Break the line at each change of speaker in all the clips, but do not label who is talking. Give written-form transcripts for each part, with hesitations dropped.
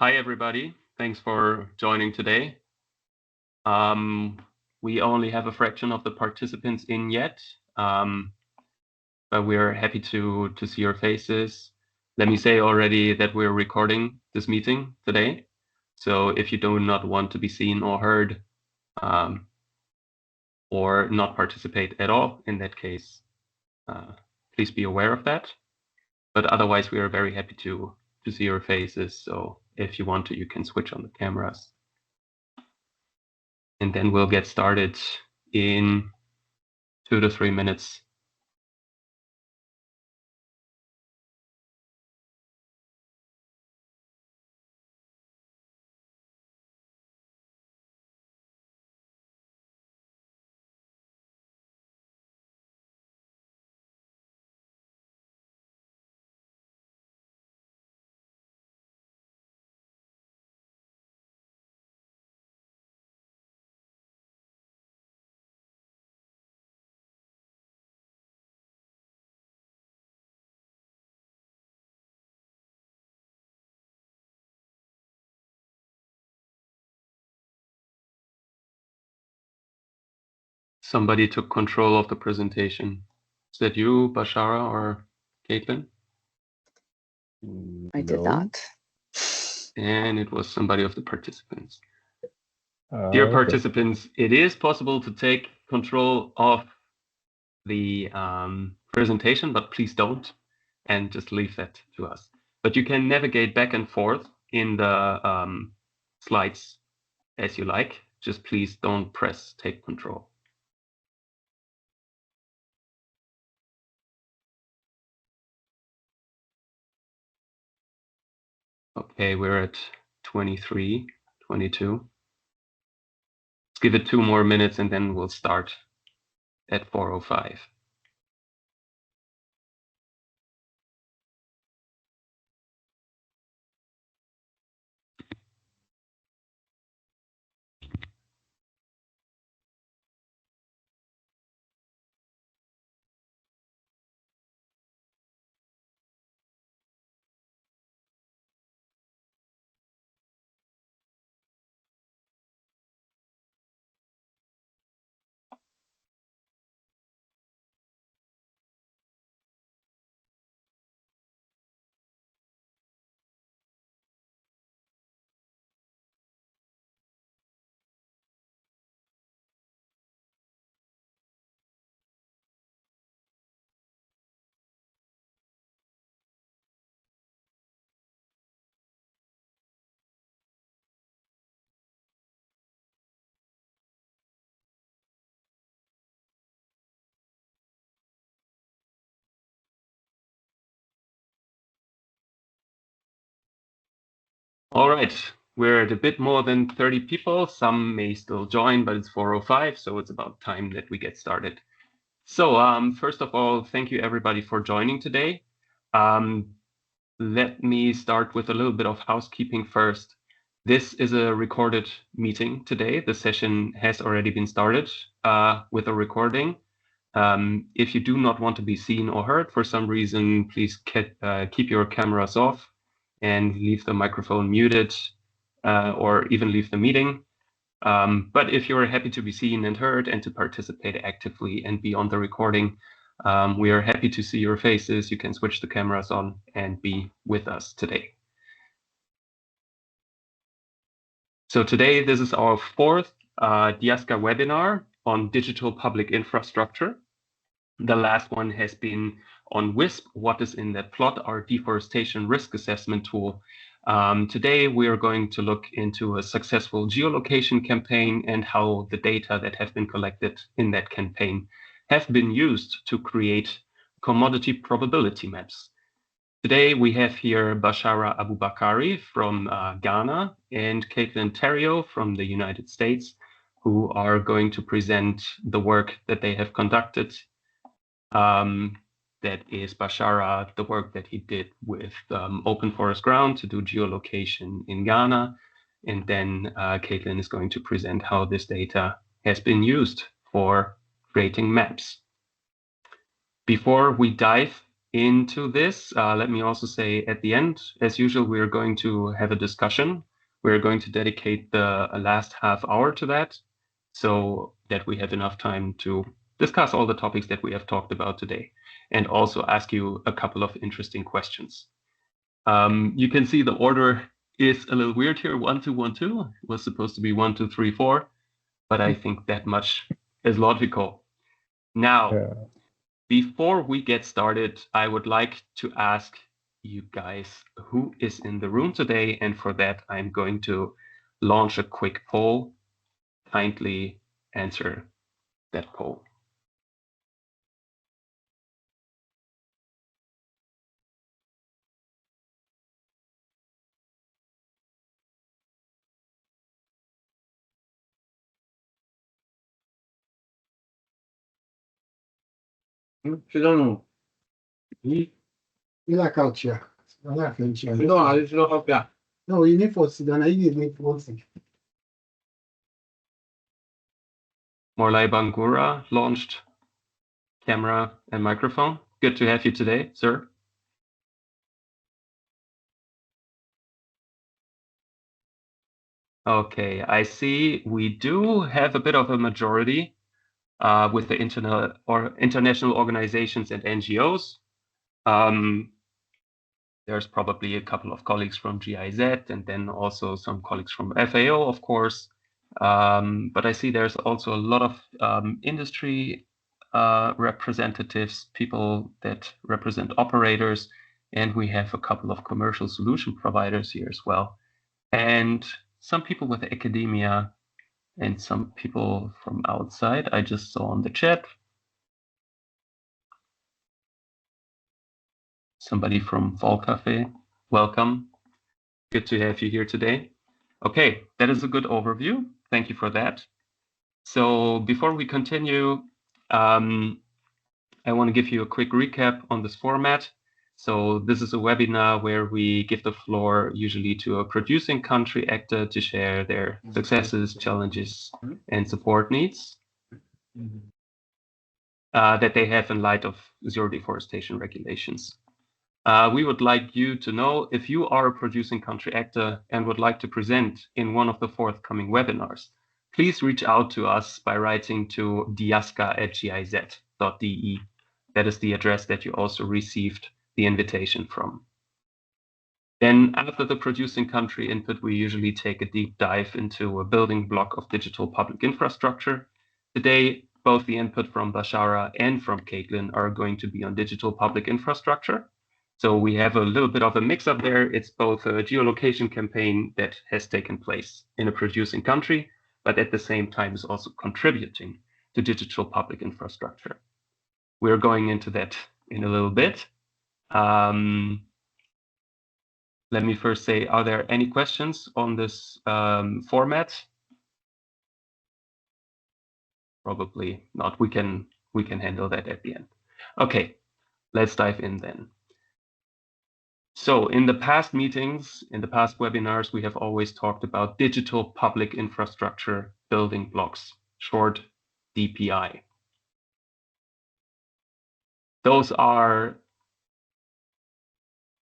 Hi, everybody. Thanks for joining today. We only have a fraction of the participants in yet, but we're happy to see your faces. Let me say already that we're recording this meeting today. So if you do not want to be seen or heard, or not participate at all, in that case, please be aware of that. But otherwise, we are very happy to see your faces. So if you want to, you can switch on the cameras. And then we'll get started in 2 to 3 minutes. Somebody took control of the presentation. Is that you, Bashara, or Caitlin?
I did not.
And it was somebody of the participants. Dear
Okay.
participants, it is possible to take control of the presentation, but please don't, and just leave that to us. But you can navigate back and forth in the slides as you like. Just please don't press take control. Okay, we're at 23, 22. Let's give it 2 more minutes and then we'll start at 4:05. All right, we're at a bit more than 30 people. Some may still join, but it's 4:05, so it's about time that we get started. So first of all, thank you everybody for joining today. Let me start with a little bit of housekeeping first. This is a recorded meeting today. The session has already been started with a recording. If you do not want to be seen or heard for some reason, please keep your cameras off and leave the microphone muted or even leave the meeting. But if you're happy to be seen and heard and to participate actively and be on the recording, we are happy to see your faces. You can switch the cameras on and be with us today. So today, this is our 4th DIASCA webinar on digital public infrastructure. The last one has been on WISP, what is in that plot, our deforestation risk assessment tool. Today, we are going to look into a successful geolocation campaign and how the data that have been collected in that campaign have been used to create commodity probability maps. Today, we have here Bashara Abubakari from Ghana and Caitlin Terrio from the United States, who are going to present the work that they have conducted. That is Bashara, the work that he did with Open Forest Ground to do geolocation in Ghana. And then Caitlin is going to present how this data has been used for creating maps. Before we dive into this, let me also say at the end, as usual, we're going to have a discussion. We're going to dedicate the last half hour to that so that we have enough time to discuss all the topics that we have talked about today and also ask you a couple of interesting questions. You can see the order is a little weird here. 1, 2, 1, 2. It was supposed to be 1, 2, 3, 4, but I think that much is logical. Now, before we get started, I would like to ask you guys who is in the room today, and for that, I'm going to launch a quick poll. Kindly answer that poll.
Não,
E la culture? Non è culture.
não, isso não vai
No, you need for Sudan, you need for Sudan.
Morlai Bangura launched camera and microphone. Good to have you today, sir. Okay, I see we do have a bit of a majority with the international organizations and NGOs. There's probably a couple of colleagues from GIZ and then also some colleagues from FAO, of course. But I see there's also a lot of industry representatives, people that represent operators, and we have a couple of commercial solution providers here as well. And some people with academia and some people from outside. I just saw on the chat. Somebody from Vol Cafe. Welcome. Good to have you here today. Okay, that is a good overview. Thank you for that. So before we continue, I want to give you a quick recap on this format. So this is a webinar where we give the floor usually to a producing country actor to share their successes, challenges, and support needs that they have in light of zero deforestation regulations. We would like you to know if you are a producing country actor and would like to present in one of the forthcoming webinars, please reach out to us by writing to diasca@giz.de. That is the address that you also received the invitation from. Then after the producing country input, we usually take a deep dive into a building block of digital public infrastructure. Today, both the input from Bashara and from Caitlin are going to be on digital public infrastructure. So we have a little bit of a mix up there. It's both a geolocation campaign that has taken place in a producing country, but at the same time is also contributing to digital public infrastructure. We're going into that in a little bit. Let me first say, are there any questions on this format? Probably not. We can handle that at the end. Okay, let's dive in then. So in the past meetings, in the past webinars, we have always talked about digital public infrastructure building blocks, short DPI. Those are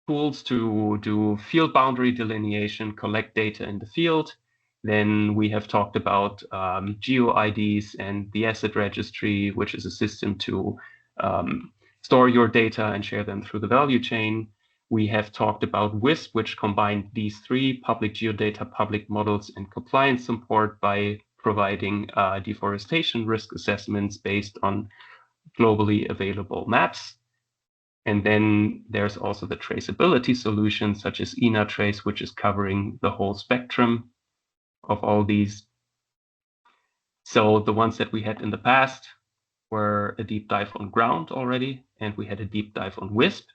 tools to do field boundary delineation, collect data in the field. Then we have talked about GeoIDs and the asset registry, which is a system to store your data and share them through the value chain. We have talked about WISP, which combined these three: public geodata, public models, and compliance support by providing deforestation risk assessments based on globally available maps. And then there's also the traceability solution, such as ENATrace, which is covering the whole spectrum of all these. So the ones that we had in the past were a deep dive on ground already, and we had a deep dive on WISP.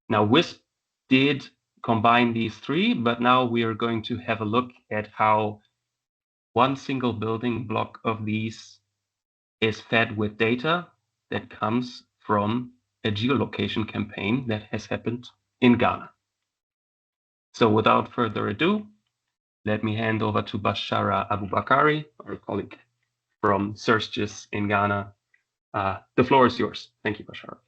Now, WISP did combine these three, but now we are going to have a look at how one single building block of these is fed with data that comes from a geolocation campaign that has happened in Ghana. So without further ado, let me hand over to Bashara Abubakari, our colleague from CERSGIS in Ghana. The floor is yours. Thank you, Bashara.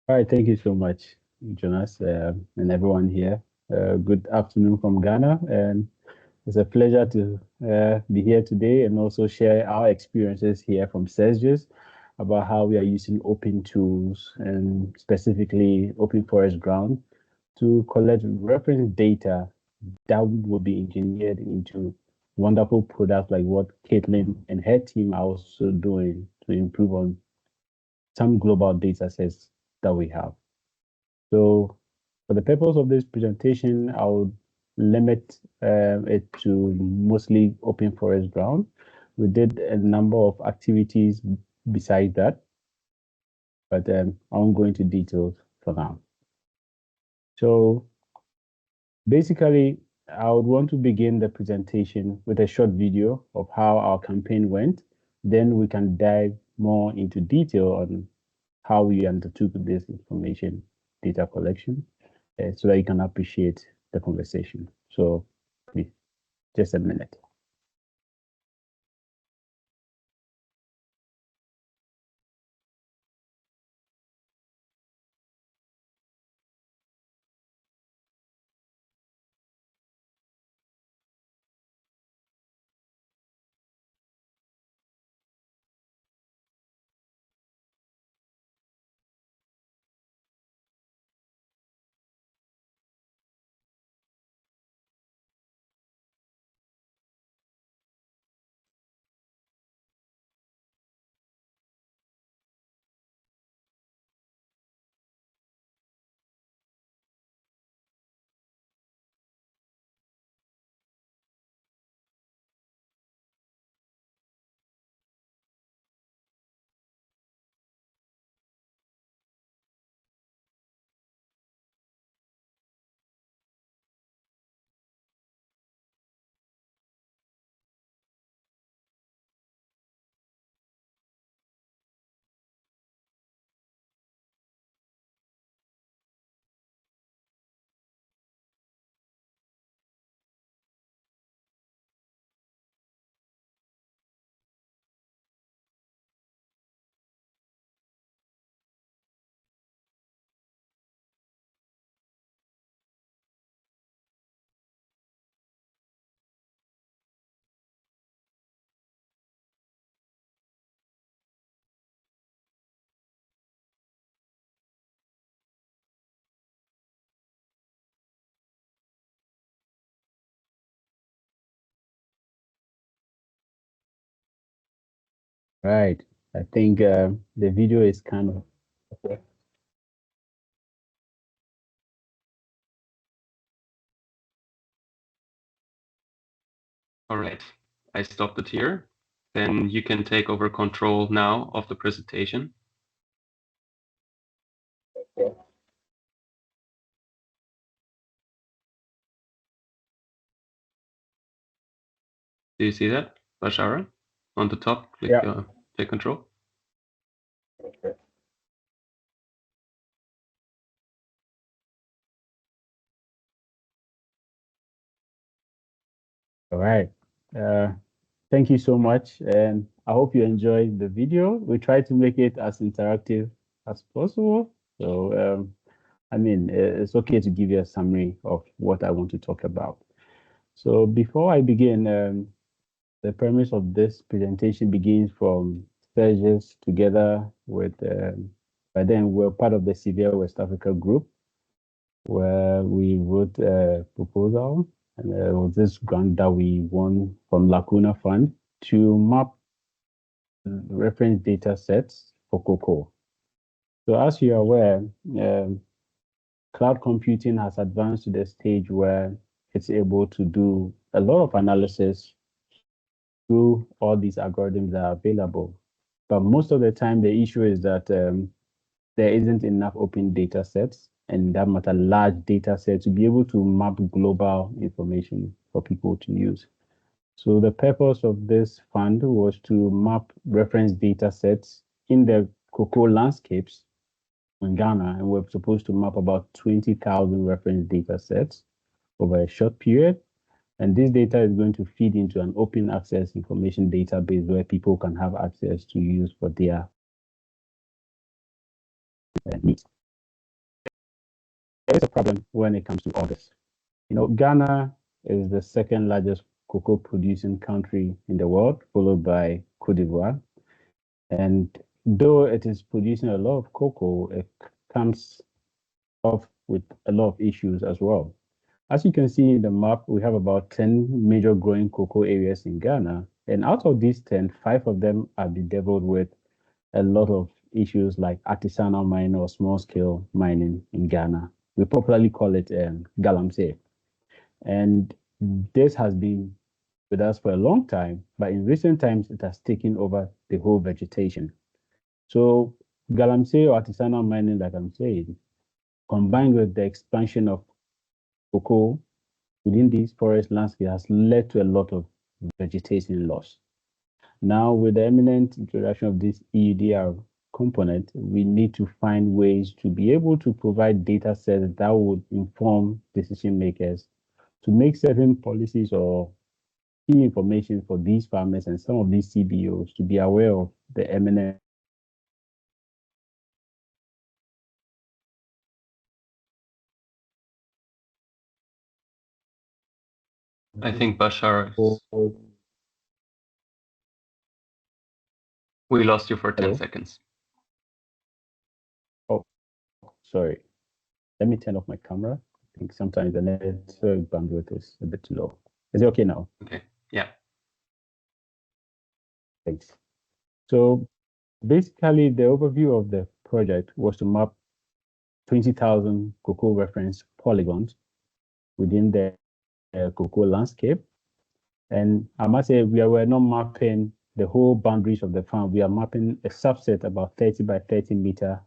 All right, thank you so much, Jonas, and everyone here. Good afternoon from Ghana, and it's a pleasure to be here today and also share our experiences here from Sergius about how we are using open tools and specifically open forest ground to collect reference data that will be engineered into wonderful products like what Caitlin and her team are also doing to improve on some global data sets that we have. So for the purpose of this presentation, I would limit it to mostly open forest ground. We did a number of activities besides that, but I won't go into details for now. So basically, I would want to begin the presentation with a short video of how our campaign went. Then we can dive more into detail on how we undertook this information data collection so that you can appreciate the conversation. So please, just a minute. Right. I think the video is kind of
All right, I stopped it here. Then you can take over control now of the presentation. Do you see that, Bashara? On the top, click take control.
all right. Thank you so much, and I hope you enjoyed the video. We try to make it as interactive as possible. So, I mean, it's okay to give you a summary of what I want to talk about. So before I begin, the premise of this presentation begins from Sergius together with, by then we're part of the Severe West Africa group, where we wrote a proposal, and there was this grant that we won from Lacuna Fund to map reference data sets for cocoa. So as you're aware, cloud computing has advanced to the stage where it's able to do a lot of analysis through all these algorithms that are available. But most of the time, the issue is that there isn't enough open data sets, and that matter large data sets to be able to map global information for people to use. So the purpose of this fund was to map reference data sets in the cocoa landscapes in Ghana, and we're supposed to map about 20,000 reference data sets over a short period. And this data is going to feed into an open access information database where people can have access to use for their needs. is a problem when it comes to all this. Ghana is the second largest cocoa producing country in the world, followed by Cote d'Ivoire. And though it is producing a lot of cocoa, it comes off with a lot of issues as well. As you can see in the map, we have about 10 major growing cocoa areas in Ghana. And out of these 10, 5 of them are bedeviled with a lot of issues like artisanal mining or small scale mining in Ghana. We popularly call it galamsey. And this has been with us for a long time, but in recent times, it has taken over the whole vegetation. So galamsey or artisanal mining, like I'm saying, combined with the expansion of cocoa within these forest landscapes has led to a lot of vegetation loss. Now, with the imminent introduction of this EUDR component, we need to find ways to be able to provide data sets that would inform decision makers to make certain policies or key information for these farmers and some of these CBOs to be aware of the imminent.
I think Bashar, we lost you for 10
Hello?
seconds.
Oh, sorry. Let me turn off my camera. I think sometimes the network bandwidth is a bit too low. Is it okay now?
Okay, yeah.
Thanks. So basically, the overview of the project was to map 20,000 cocoa reference polygons within the cocoa landscape. And I must say, we were not mapping the whole boundaries of the farm. We are mapping a subset, about 30 by 30 meter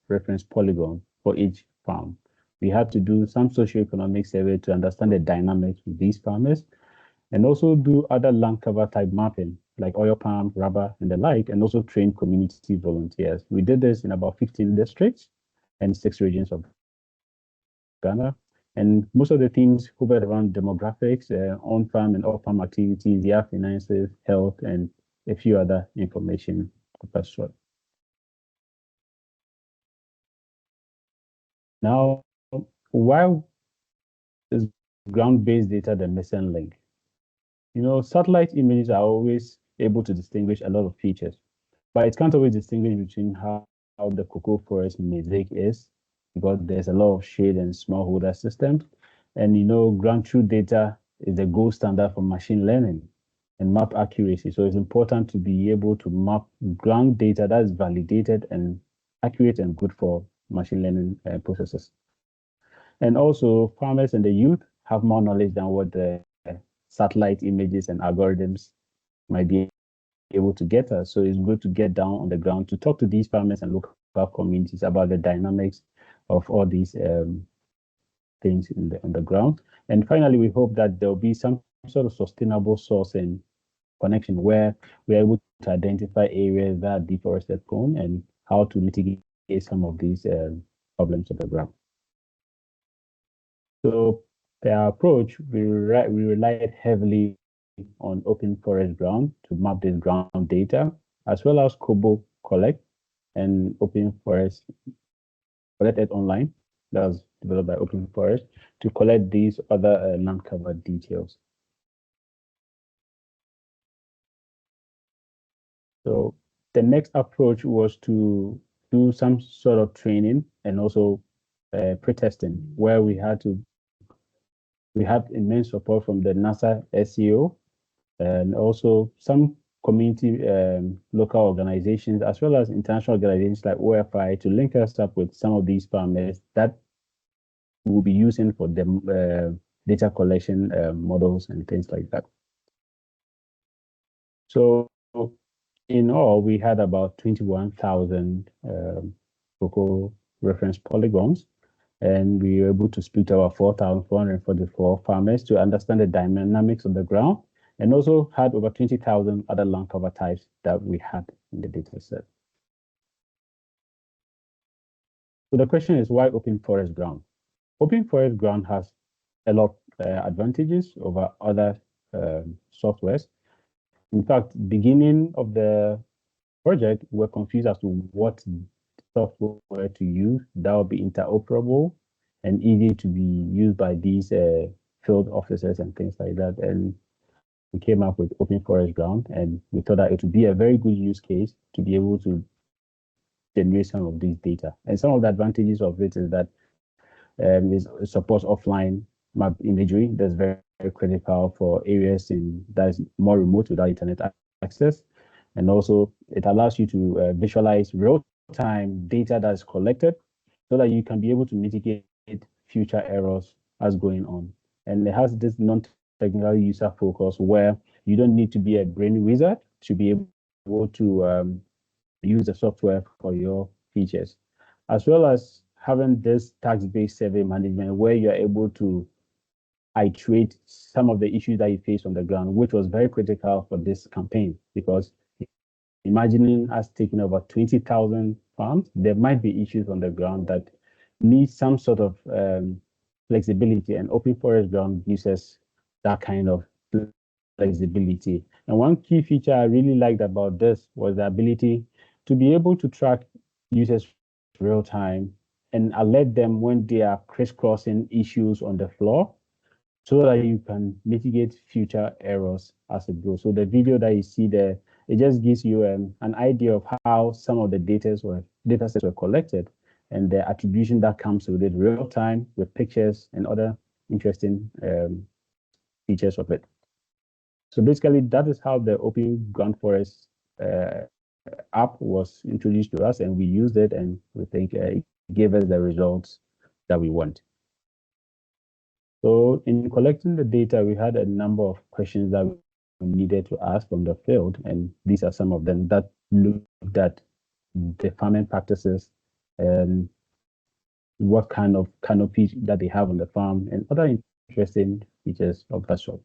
reference polygon for each farm. We had to do some socioeconomic survey to understand the dynamics with these farmers and also do other land cover type mapping like oil palm, rubber, and the like, and also train community volunteers. We did this in about 15 districts and 6 regions of Ghana. And most of the themes hovered around demographics, on-farm and off-farm activities, their finances, health, and a few other information of that sort. Now, why is ground-based data the missing link? Satellite images are always able to distinguish a lot of features, but it can't always distinguish between how the cocoa forest mosaic is, because there's a lot of shade and smallholder systems. And ground truth data is the gold standard for machine learning and map accuracy. So it's important to be able to map ground data that is validated and accurate and good for machine learning processes. And also, farmers and the youth have more knowledge than what the satellite images and algorithms might be able to get us. So it's good to get down on the ground to talk to these farmers and local communities about the dynamics of all these things on the ground. And finally, we hope that there'll be some sort of sustainable sourcing connection where we're able to identify areas that are deforested prone and how to mitigate some of these problems on the ground. So the approach, we relied heavily on open forest ground to map this ground data, as well as Kobo Collect and Open Forest collected online. That was developed by Open Forest to collect these other land cover details. So the next approach was to do some sort of training and also pre-testing, where we had immense support from the NASA SEO and also some community local organizations, as well as international organizations like OFI, to link us up with some of these farmers that we'll be using for the data collection models and things like that. So in all, we had about 21,000 cocoa reference polygons, and we were able to speak to our 4,444 farmers to understand the dynamics of the ground, and also had over 20,000 other land cover types that we had in the data set. So the question is, why open forest ground? Open forest ground has a lot of advantages over other softwares. In fact, beginning of the project, we're confused as to what software to use that will be interoperable and easy to be used by these field officers and things like that. And we came up with Open Forest Ground, and we thought that it would be a very good use case to be able to generate some of these data. And some of the advantages of it is that it supports offline map imagery. That's very, very critical for areas that is more remote without internet access. And also it allows you to visualize real-time data that's collected so that you can be able to mitigate future errors as going on. And it has this non-technical user focus where you don't need to be a brain wizard to be able to use the software for your features, as well as having this task-based survey management where you're able to iterate some of the issues that you face on the ground, which was very critical for this campaign, because imagining us taking over 20,000 farms, there might be issues on the ground that need some sort of flexibility, and Open Forest Ground gives us that kind of flexibility. And one key feature I really liked about this was the ability to be able to track users real time and alert them when they are crisscrossing issues on the floor so that you can mitigate future errors as it goes. So the video that you see there, it just gives you an idea of how some of the data sets were collected and the attribution that comes with it real time with pictures and other interesting features of it. So basically, that is how the Open Ground Forest app was introduced to us, and we used it, and we think it gave us the results that we want. So in collecting the data, we had a number of questions that we needed to ask from the field, and these are some of them that looked at the farming practices and what kind of canopy that they have on the farm and other interesting features of that sort.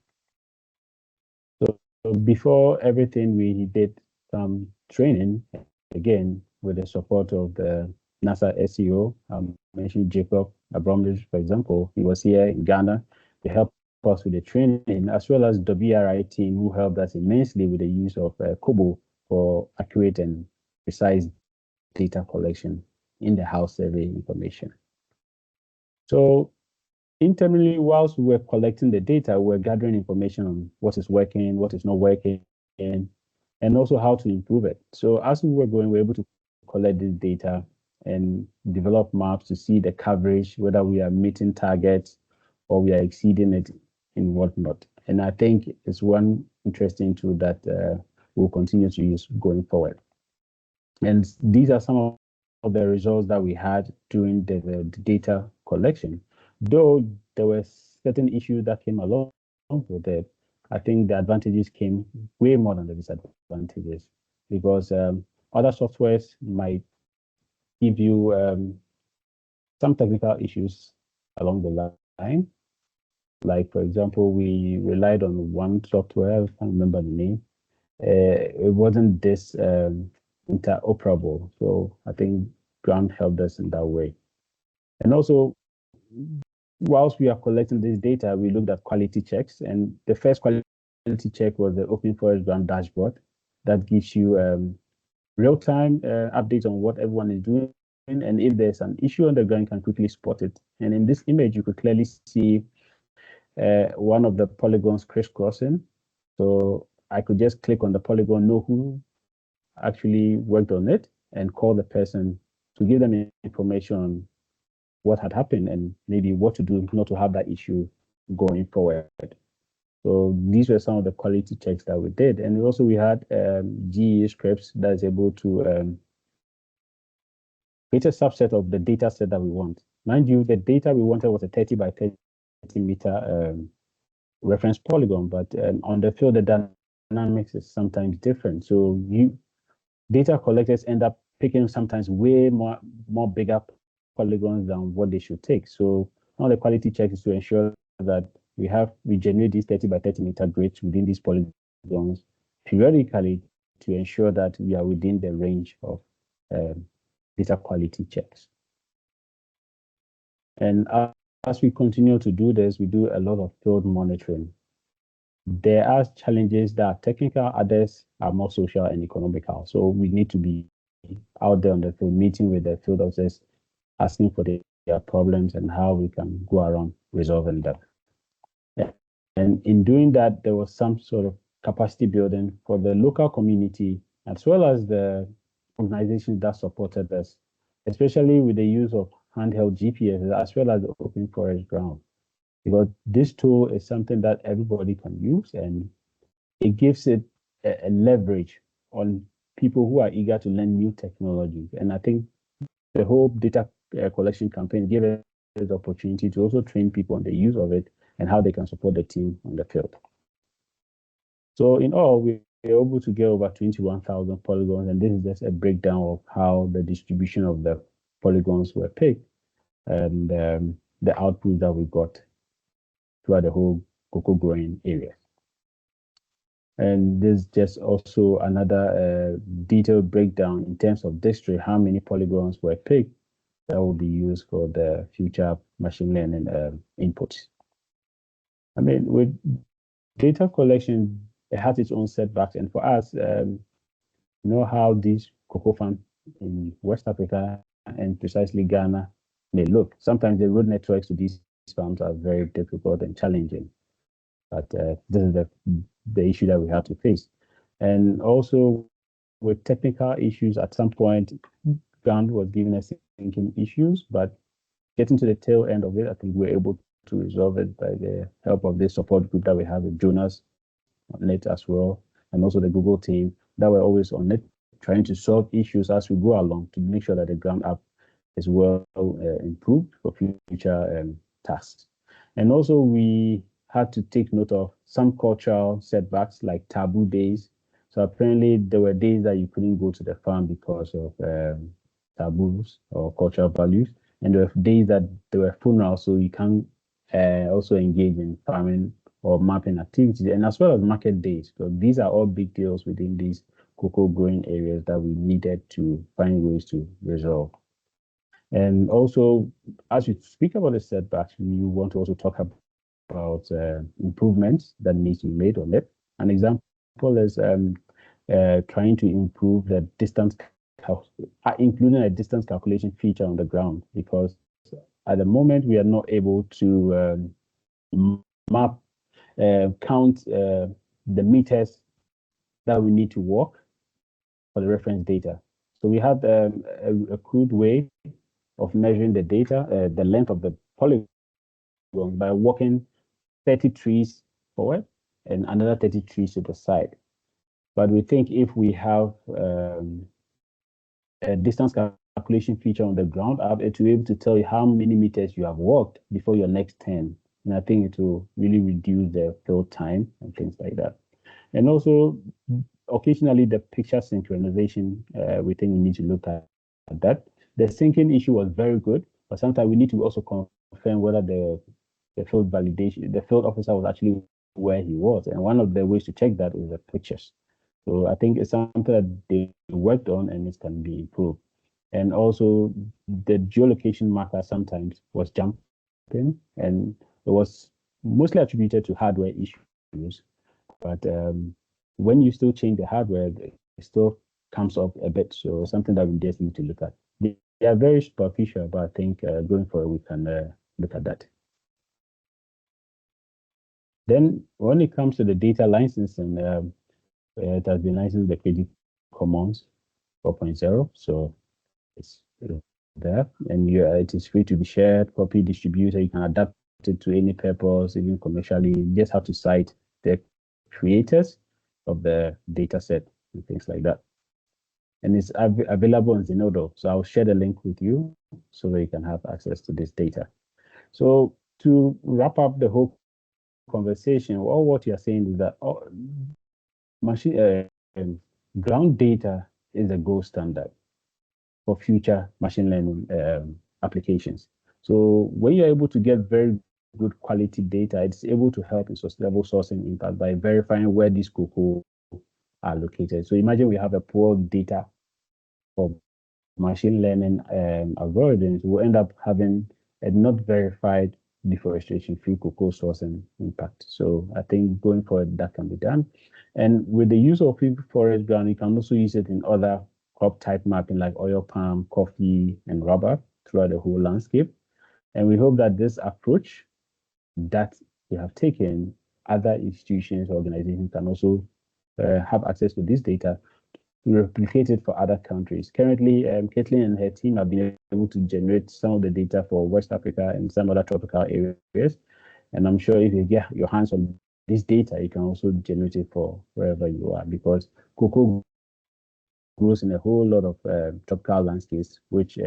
So before everything, we did some training, again, with the support of the NASA SEO. I mentioned Jacob Abromlich, for example. He was here in Ghana to help us with the training, as well as the WRI team, who helped us immensely with the use of Kobo for accurate and precise data collection in the house survey information. So internally, whilst we were collecting the data, we're gathering information on what is working, what is not working, and also how to improve it. So as we were going, we were able to collect this data and develop maps to see the coverage, whether we are meeting targets or we are exceeding it and whatnot. And I think it's one interesting tool that we'll continue to use going forward. And these are some of the results that we had during the data collection. Though there were certain issues that came along with it, I think the advantages came way more than the disadvantages, because other softwares might give you some technical issues along the line. Like, for example, we relied on one software, I can't remember the name. It wasn't this interoperable. So I think Ground helped us in that way. And also, whilst we are collecting this data, we looked at quality checks, and the first quality check was the Open Forest Ground dashboard that gives you real-time updates on what everyone is doing, and if there's an issue on the ground, you can quickly spot it. And in this image, you could clearly see one of the polygons crisscrossing. So I could just click on the polygon, know who actually worked on it, and call the person to give them information on what had happened and maybe what to do not to have that issue going forward. So these were some of the quality checks that we did. And also we had GE scripts that is able to create a subset of the data set that we want. Mind you, the data we wanted was a 30 by 30 meter reference polygon, but on the field, the dynamics is sometimes different. So data collectors end up picking sometimes way more bigger polygons than what they should take. So one of the quality checks is to ensure that we generate these 30 by 30 meter grids within these polygons periodically to ensure that we are within the range of data quality checks. And as we continue to do this, we do a lot of field monitoring. There are challenges that are technical, others are more social and economical. So we need to be out there on the field, meeting with the field officers, asking for the problems and how we can go around resolving them. And in doing that, there was some sort of capacity building for the local community as well as the organizations that supported us, especially with the use of handheld GPS as well as the open forest ground. Because this tool is something that everybody can use and it gives it a leverage on people who are eager to learn new technologies. And I think the whole data collection campaign gave us the opportunity to also train people on the use of it and how they can support the team on the field. So in all, we were able to get over 21,000 polygons, and this is just a breakdown of how the distribution of the polygons were picked and the output that we got throughout the whole cocoa growing area. And there's just also another detailed breakdown in terms of district, how many polygons were picked that will be used for the future machine learning inputs. I mean, with data collection, it has its own setbacks. And for us, you know how these cocoa farms in West Africa and precisely Ghana may look. Sometimes the road networks to these farms are very difficult and challenging. But this is the issue that we have to face. And also with technical issues, at some point, ground was giving us thinking issues, but getting to the tail end of it, I think we're able to resolve it by the help of this support group that we have with Jonas on it as well, and also the Google team that were always on it, trying to solve issues as we go along to make sure that the ground app is well improved for future tasks. And also we had to take note of some cultural setbacks like taboo days. So apparently there were days that you couldn't go to the farm because of taboos or cultural values. And there were days that there were funerals, so you can't also engage in farming or mapping activities, and as well as market days. So these are all big deals within these cocoa growing areas that we needed to find ways to resolve. And also, as we speak about the setbacks, we want to also talk about improvements that needs to be made on it. An example is trying to improve the distance, including a distance calculation feature on the ground, because at the moment we are not able to count the meters that we need to walk for the reference data. So we have a crude way of measuring the data, the length of the polygon by walking 30 trees forward and another 30 trees to the side. But we think if we have a distance calculation feature on the ground app, it will be able to tell you how many meters you have walked before your next 10. And I think it will really reduce the field time and things like that. And also, occasionally the picture synchronization, we think we need to look at that. The syncing issue was very good, but sometimes we need to also confirm whether the field validation, the field officer was actually where he was. And one of the ways to check that is the pictures. So I think it's something that they worked on and it can be improved. And also the geolocation marker sometimes was jumping, and it was mostly attributed to hardware issues. But when you still change the hardware, it still comes up a bit. So something that we just need to look at. They are very superficial, but I think going forward, we can look at that. Then when it comes to the data licensing, it has been licensed with the Creative Commons 4.0. So it's there, and it is free to be shared, copy, distributed. You can adapt it to any purpose, even commercially. You just have to cite the creators of the data set and things like that. And it's available on Zenodo. So I'll share the link with you so that you can have access to this data. So to wrap up the whole conversation, all what you're saying is that ground data is a gold standard for future machine learning applications. So when you're able to get very good quality data, it's able to help in sustainable sourcing impact by verifying where these cocoa are located. So imagine we have a poor data for machine learning algorithms, we'll end up having a not verified deforestation-free cocoa sourcing impact. So I think going forward, that can be done. And with the use of forest ground, you can also use it in other crop type mapping like oil palm, coffee, and rubber throughout the whole landscape. And we hope that this approach that we have taken, other institutions, organizations can also have access to this data to replicate it for other countries. Currently, Caitlin and her team have been able to generate some of the data for West Africa and some other tropical areas. And I'm sure if you get your hands on this data, you can also generate it for wherever you are, because cocoa grows in a whole lot of tropical landscapes, which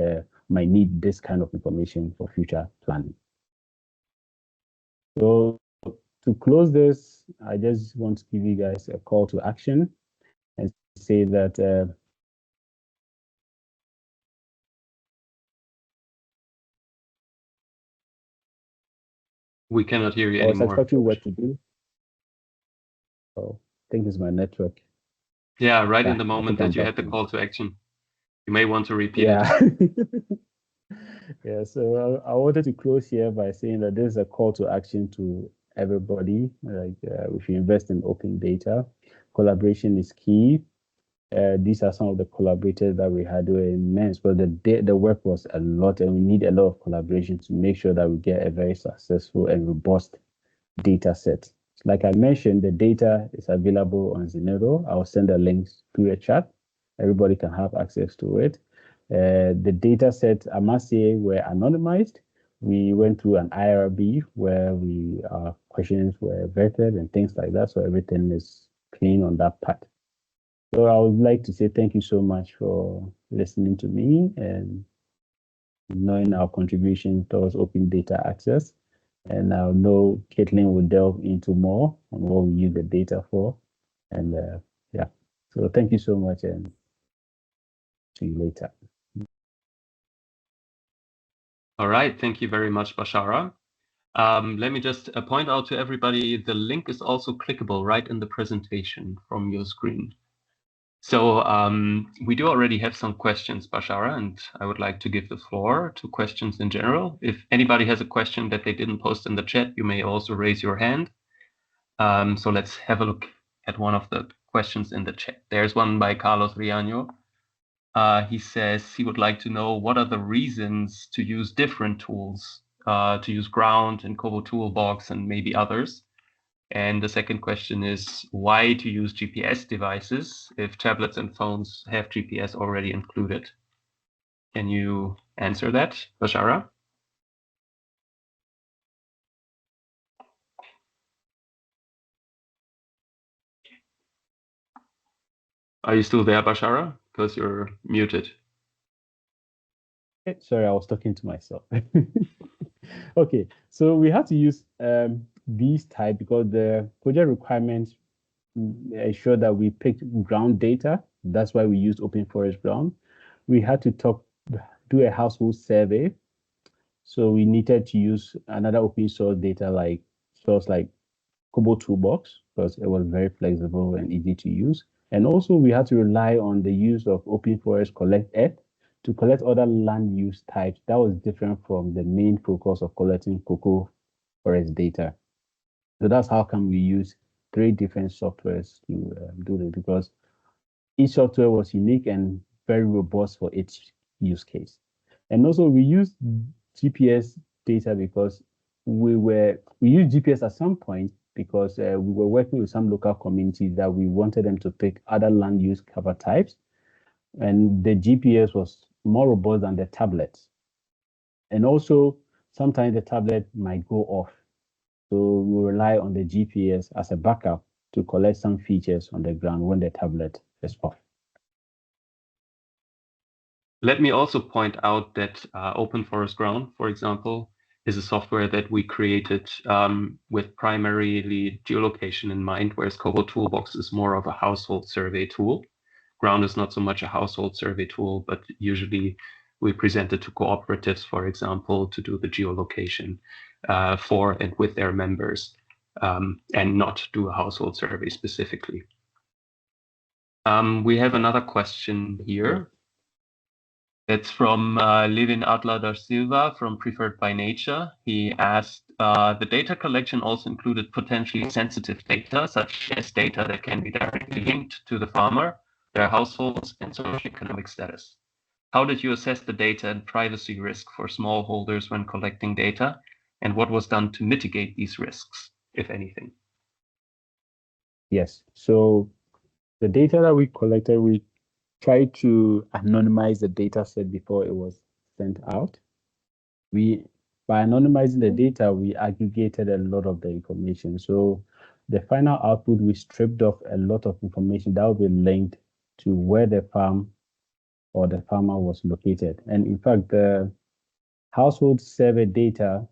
might need this kind of information for future planning. So to close this, I just want to give you guys a call to action and say that
we cannot hear you
I was
anymore.
expecting what to do. Oh, I think it's my network.
Yeah, right in
Yeah,
the
I
moment
think I'm
that you
back
had the
to you.
call to action. You may want to repeat it.
Yeah. Yeah, so I wanted to close here by saying that this is a call to action to everybody. Like, if you invest in open data, collaboration is key. These are some of the collaborators that we had. They were immense, but the work was a lot, and we need a lot of collaboration to make sure that we get a very successful and robust data set. Like I mentioned, the data is available on Zenero. I'll send the links through a chat. Everybody can have access to it. The data set, I must say, were anonymized. We went through an IRB where our questions were vetted and things like that. So everything is clean on that part. So I would like to say thank you so much for listening to me and knowing our contribution towards open data access. And I know Caitlin will delve into more on what we use the data for. And yeah, so thank you so much and see you later.
All right, thank you very much, Bashara. Let me just point out to everybody, the link is also clickable right in the presentation from your screen. So we do already have some questions, Bashara, and I would like to give the floor to questions in general. If anybody has a question that they didn't post in the chat, you may also raise your hand. So let's have a look at one of the questions in the chat. There's one by Carlos Riaño. He says he would like to know what are the reasons to use different tools, to use Ground and Kobo Toolbox and maybe others. And the second question is why to use GPS devices if tablets and phones have GPS already included? Can you answer that, Bashara? Are you still there, Bashara? Because you're muted.
Sorry, I was talking to myself. Okay, so we had to use these type because the project requirements ensure that we picked ground data. That's why we used Open Forest Ground. We had to do a household survey. So we needed to use another open source data like Kobo Toolbox because it was very flexible and easy to use. And also we had to rely on the use of Open Forest Collect Earth to collect other land use types. That was different from the main focus of collecting cocoa forest data. So that's how come we use 3 different softwares to do this, because each software was unique and very robust for each use case. And also we used GPS data because we used GPS at some point because we were working with some local communities that we wanted them to pick other land use cover types. And the GPS was more robust than the tablets. And also sometimes the tablet might go off. So we rely on the GPS as a backup to collect some features on the ground when the tablet is off.
Let me also point out that Open Forest Ground, for example, is a software that we created with primarily geolocation in mind, whereas Kobo Toolbox is more of a household survey tool. Ground is not so much a household survey tool, but usually we present it to cooperatives, for example, to do the geolocation for and with their members, and not do a household survey specifically. We have another question here. It's from Levin Atla da Silva from Preferred by Nature. He asked, the data collection also included potentially sensitive data, such as data that can be directly linked to the farmer, their households, and socioeconomic status. How did you assess the data and privacy risk for smallholders when collecting data? And what was done to mitigate these risks, if anything?
Yes. So the data that we collected, we tried to anonymize the data set before it was sent out. By anonymizing the data, we aggregated a lot of the information. So the final output, we stripped off a lot of information that will be linked to where the farm or the farmer was located. And in fact, the household survey data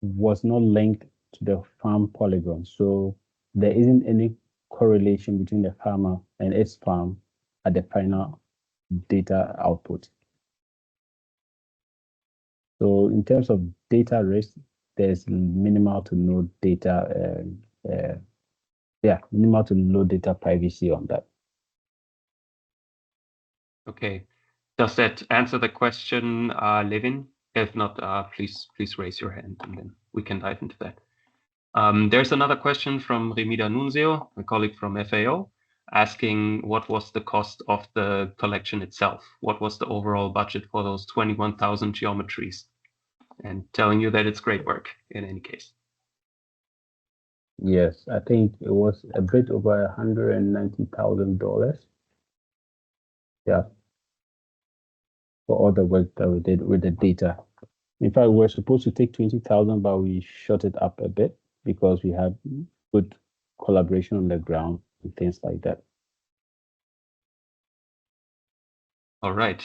was not linked to the farm polygon. So there isn't any correlation between the farmer and its farm at the final data output. So in terms of data risk, there's minimal to no data, minimal to no data privacy on that.
Okay. Does that answer the question, Levin? If not, please raise your hand and then we can dive into that. There's another question from Remida Nunzio, a colleague from FAO, asking what was the cost of the collection itself? What was the overall budget for those 21,000 geometries? And telling you that it's great work in any case.
Yes, I think it was a bit over $190,000. Yeah, for all the work that we did with the data. In fact, we were supposed to take 20,000, but we shot it up a bit because we had good collaboration on the ground and things like that.
All right.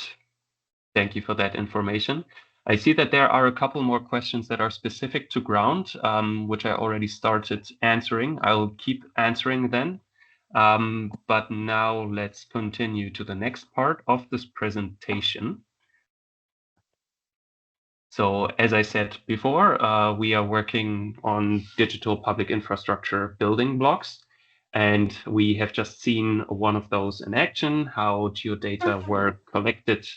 Thank you for that information. I see that there are a couple more questions that are specific to ground, which I already started answering. I'll keep answering then. But now let's continue to the next part of this presentation. So as I said before, we are working on digital public infrastructure building blocks. And we have just seen one of those in action, how geodata were collected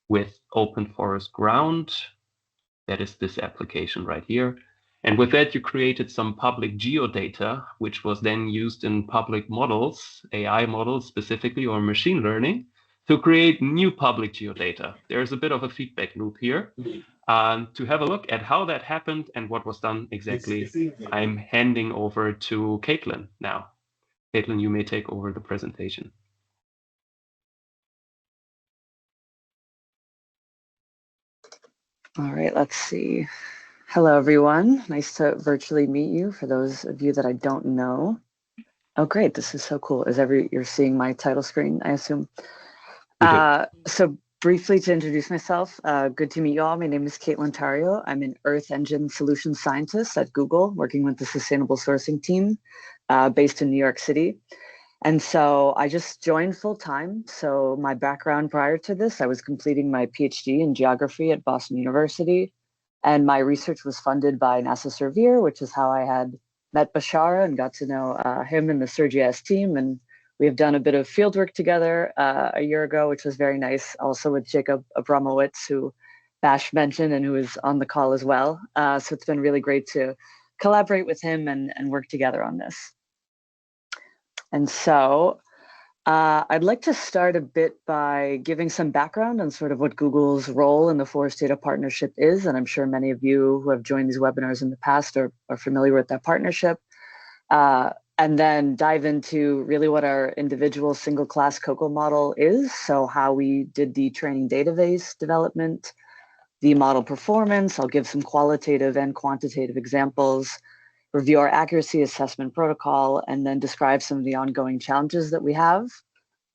with Open Forest Ground. That is this application right here. And with that, you created some public geodata, which was then used in public models, AI models specifically, or machine learning, to create new public geodata. There's a bit of a feedback loop here. To have a look at how that happened and what was done exactly, I'm handing over to Caitlin now. Caitlin, you may take over the presentation.
All right, let's see. Hello, everyone. Nice to virtually meet you. For those of you that I don't know. Oh, great. This is so cool. You're seeing my title screen, I assume. So briefly to introduce myself, good to meet you all. My name is Caitlin Tario. I'm an Earth Engine Solutions Scientist at Google, working with the Sustainable Sourcing team based in New York City. And so I just joined full time. So my background prior to this, I was completing my PhD in geography at Boston University. And my research was funded by NASA Surveyor, which is how I had met Bashara and got to know him and the SurGIS team. And we have done a bit of fieldwork together a year ago, which was very nice. Also with Jacob Abramowitz, who Bash mentioned and who is on the call as well. So it's been really great to collaborate with him and work together on this. And so I'd like to start a bit by giving some background on sort of what Google's role in the Forest Data Partnership is. And I'm sure many of you who have joined these webinars in the past are familiar with that partnership. And then dive into really what our individual single class COCO model is. So how we did the training database development, the model performance. I'll give some qualitative and quantitative examples, review our accuracy assessment protocol, and then describe some of the ongoing challenges that we have.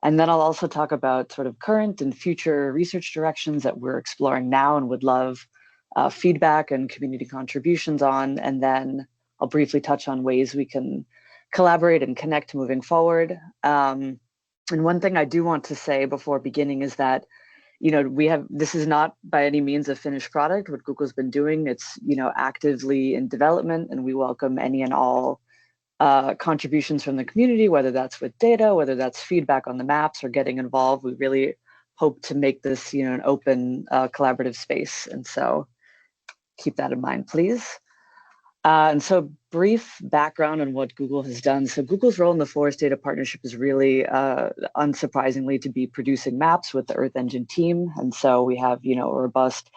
And then I'll also talk about sort of current and future research directions that we're exploring now and would love feedback and community contributions on. And then I'll briefly touch on ways we can collaborate and connect moving forward. And one thing I do want to say before beginning is that this is not by any means a finished product. What Google's been doing, it's actively in development, and we welcome any and all contributions from the community, whether that's with data, whether that's feedback on the maps or getting involved. We really hope to make this an open collaborative space, and so keep that in mind, please. And so brief background on what Google has done. So Google's role in the Forest Data Partnership is really, unsurprisingly, to be producing maps with the Earth Engine team. And so we have, a robust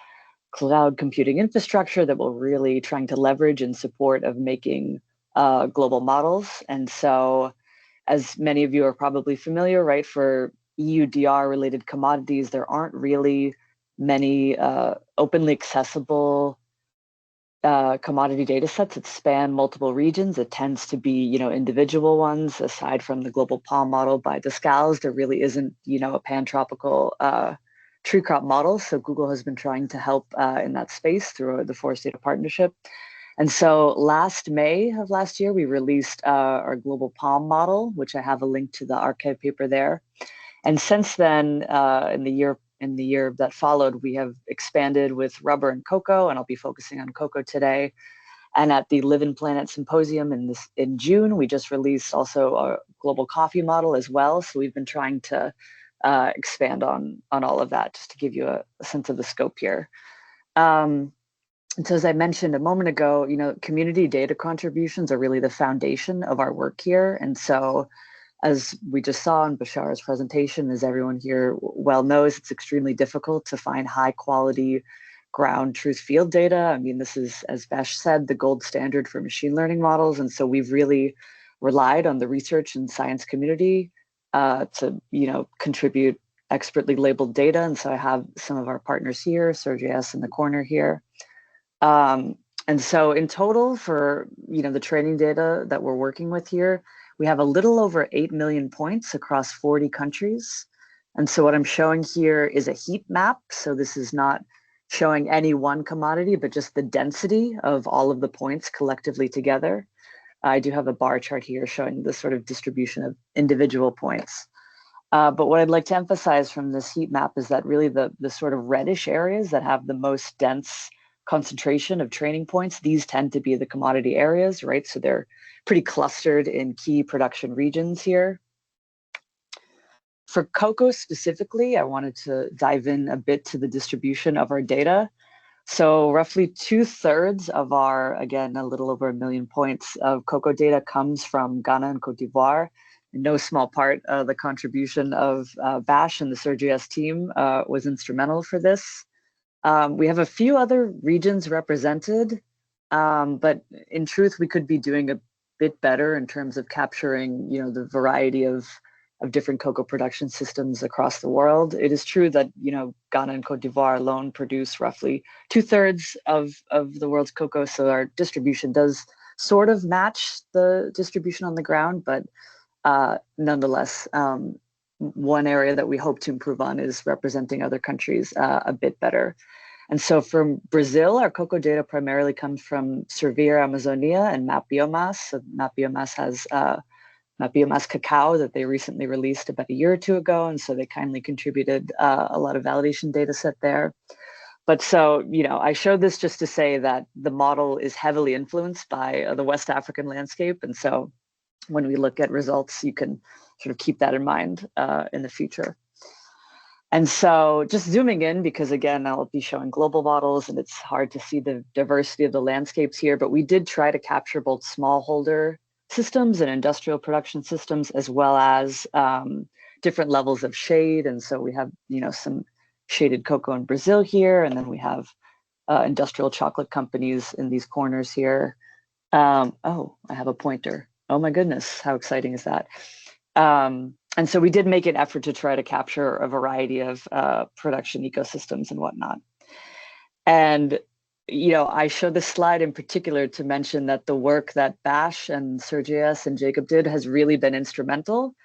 cloud computing infrastructure that we're really trying to leverage in support of making global models. And so, as many of you are probably familiar, right, for EUDR related commodities, there aren't really many openly accessible commodity data sets that span multiple regions. It tends to be, individual ones. Aside from the global palm model by DIASCA, there really isn't, a pan-tropical tree crop model. So Google has been trying to help in that space through the Forest Data Partnership. And so last May of last year, we released our global palm model, which I have a link to the archive paper there. And since then, in the year that followed, we have expanded with rubber and cocoa, and I'll be focusing on cocoa today. And at the Live in Planet Symposium in June, we just released also a global coffee model as well. So we've been trying to expand on all of that, just to give you a sense of the scope here. And so as I mentioned a moment ago, community data contributions are really the foundation of our work here. And so as we just saw in Bashar's presentation, as everyone here well knows, it's extremely difficult to find high quality ground truth field data. I mean, this is, as Bash said, the gold standard for machine learning models. And so we've really relied on the research and science community to, contribute expertly labeled data. And so I have some of our partners here, SurGIS in the corner here. And so in total for, the training data that we're working with here, we have a little over 8 million points across 40 countries. And so what I'm showing here is a heat map. So this is not showing any one commodity, but just the density of all of the points collectively together. I do have a bar chart here showing the sort of distribution of individual points. But what I'd like to emphasize from this heat map is that really the sort of reddish areas that have the most dense concentration of training points, these tend to be the commodity areas, right? So they're pretty clustered in key production regions here. For cocoa specifically, I wanted to dive in a bit to the distribution of our data. So roughly 2/3 of our, again, a little over 1 million points of cocoa data comes from Ghana and Cote d'Ivoire. In no small part, the contribution of Bash and the SurGIS team was instrumental for this. We have a few other regions represented, but in truth, we could be doing a bit better in terms of capturing, the variety of different cocoa production systems across the world. It is true that, Ghana and Cote d'Ivoire alone produce roughly 2/3 of the world's cocoa. So our distribution does sort of match the distribution on the ground, but nonetheless, one area that we hope to improve on is representing other countries a bit better. And so from Brazil, our cocoa data primarily comes from Servir Amazonia and Map Biomass. So Map Biomass has Map Biomass Cacao that they recently released about a year or two ago. And so they kindly contributed a lot of validation data set there. But so, I showed this just to say that the model is heavily influenced by the West African landscape. And so when we look at results, you can sort of keep that in mind in the future. And so just zooming in, because again, I'll be showing global models and it's hard to see the diversity of the landscapes here, but we did try to capture both smallholder systems and industrial production systems, as well as different levels of shade. And so we have, some shaded cocoa in Brazil here, and then we have industrial chocolate companies in these corners here. Oh, I have a pointer. Oh my goodness, how exciting is that? And so we did make an effort to try to capture a variety of production ecosystems and whatnot. And, I showed this slide in particular to mention that the work that Bash and SurGIS and Jacob did has really been instrumental.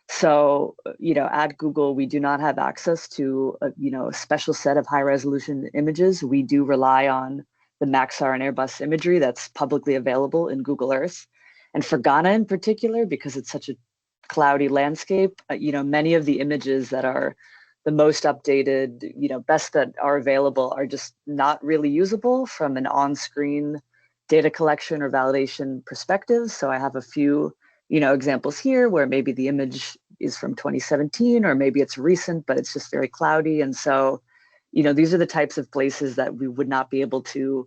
So, at Google, we do not have access to, a special set of high resolution images. We do rely on the Maxar and Airbus imagery that's publicly available in Google Earth. And for Ghana in particular, because it's such a cloudy landscape, many of the images that are the most updated, best that are available are just not really usable from an on-screen data collection or validation perspective. So I have a few, examples here where maybe the image is from 2017, or maybe it's recent, but it's just very cloudy. And so, these are the types of places that we would not be able to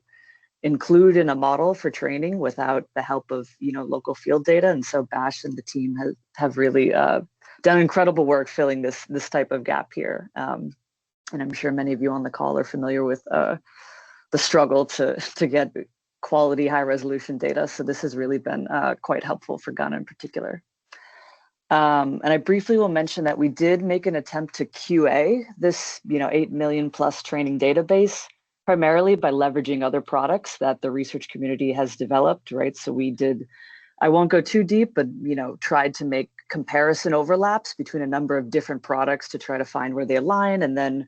include in a model for training without the help of local field data. And so Bash and the team have really done incredible work filling this type of gap here. And I'm sure many of you on the call are familiar with the struggle to get quality high resolution data. So this has really been quite helpful for Ghana in particular. And I briefly will mention that we did make an attempt to QA this 8 million plus training database, primarily by leveraging other products that the research community has developed, right? So we did, I won't go too deep, but tried to make comparison overlaps between a number of different products to try to find where they align, and then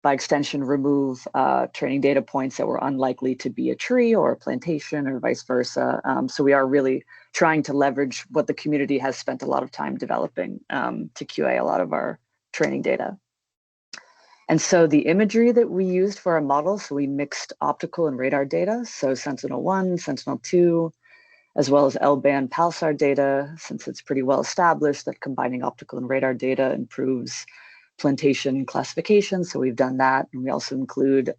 by extension remove training data points that were unlikely to be a tree or a plantation or vice versa. So we are really trying to leverage what the community has spent a lot of time developing to QA a lot of our training data. And so the imagery that we used for our model, so we mixed optical and radar data, so Sentinel-1, Sentinel-2, as well as L-band pulsar data, since it's pretty well established that combining optical and radar data improves plantation classification. So we've done that. And we also include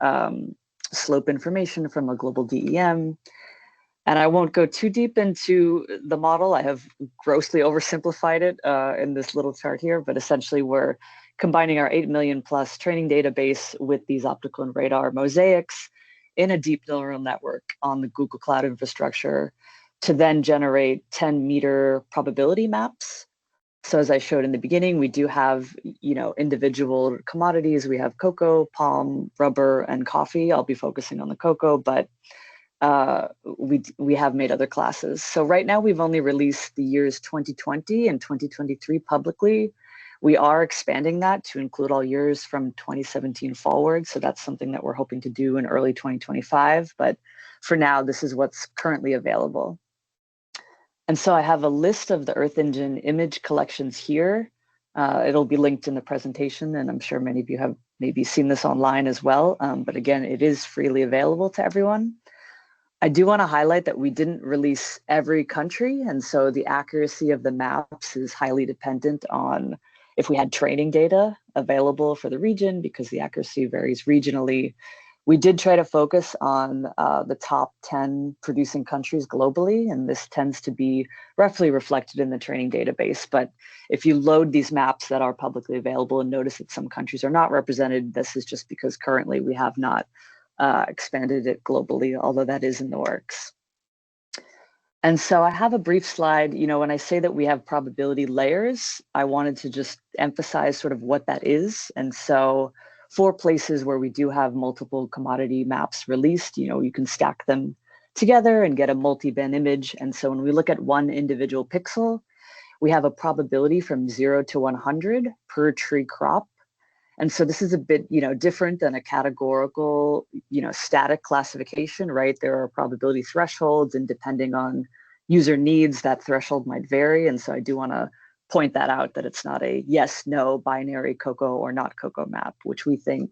slope information from a global DEM. And I won't go too deep into the model. I have grossly oversimplified it in this little chart here, but essentially we're combining our 8 million plus training database with these optical and radar mosaics in a deep neural network on the Google Cloud infrastructure to then generate 10-meter probability maps. So as I showed in the beginning, we do have, individual commodities. We have cocoa, palm, rubber, and coffee. I'll be focusing on the cocoa, but we have made other classes. So right now we've only released the years 2020 and 2023 publicly. We are expanding that to include all years from 2017 forward. So that's something that we're hoping to do in early 2025. But for now, this is what's currently available. And so I have a list of the Earth Engine image collections here. It'll be linked in the presentation, and I'm sure many of you have maybe seen this online as well. But again, it is freely available to everyone. I do want to highlight that we didn't release every country, and so the accuracy of the maps is highly dependent on if we had training data available for the region, because the accuracy varies regionally. We did try to focus on the top 10 producing countries globally, and this tends to be roughly reflected in the training database. But if you load these maps that are publicly available and notice that some countries are not represented, this is just because currently we have not expanded it globally, although that is in the works. And so I have a brief slide. When I say that we have probability layers, I wanted to just emphasize sort of what that is. And so for places where we do have multiple commodity maps released, you can stack them together and get a multi-band image. And so when we look at one individual pixel, we have a probability from 0 to 100 per tree crop. And so this is a bit, different than a categorical, static classification, right? There are probability thresholds, and depending on user needs, that threshold might vary. And so I do want to point that out, that it's not a yes, no binary cocoa or not cocoa map, which we think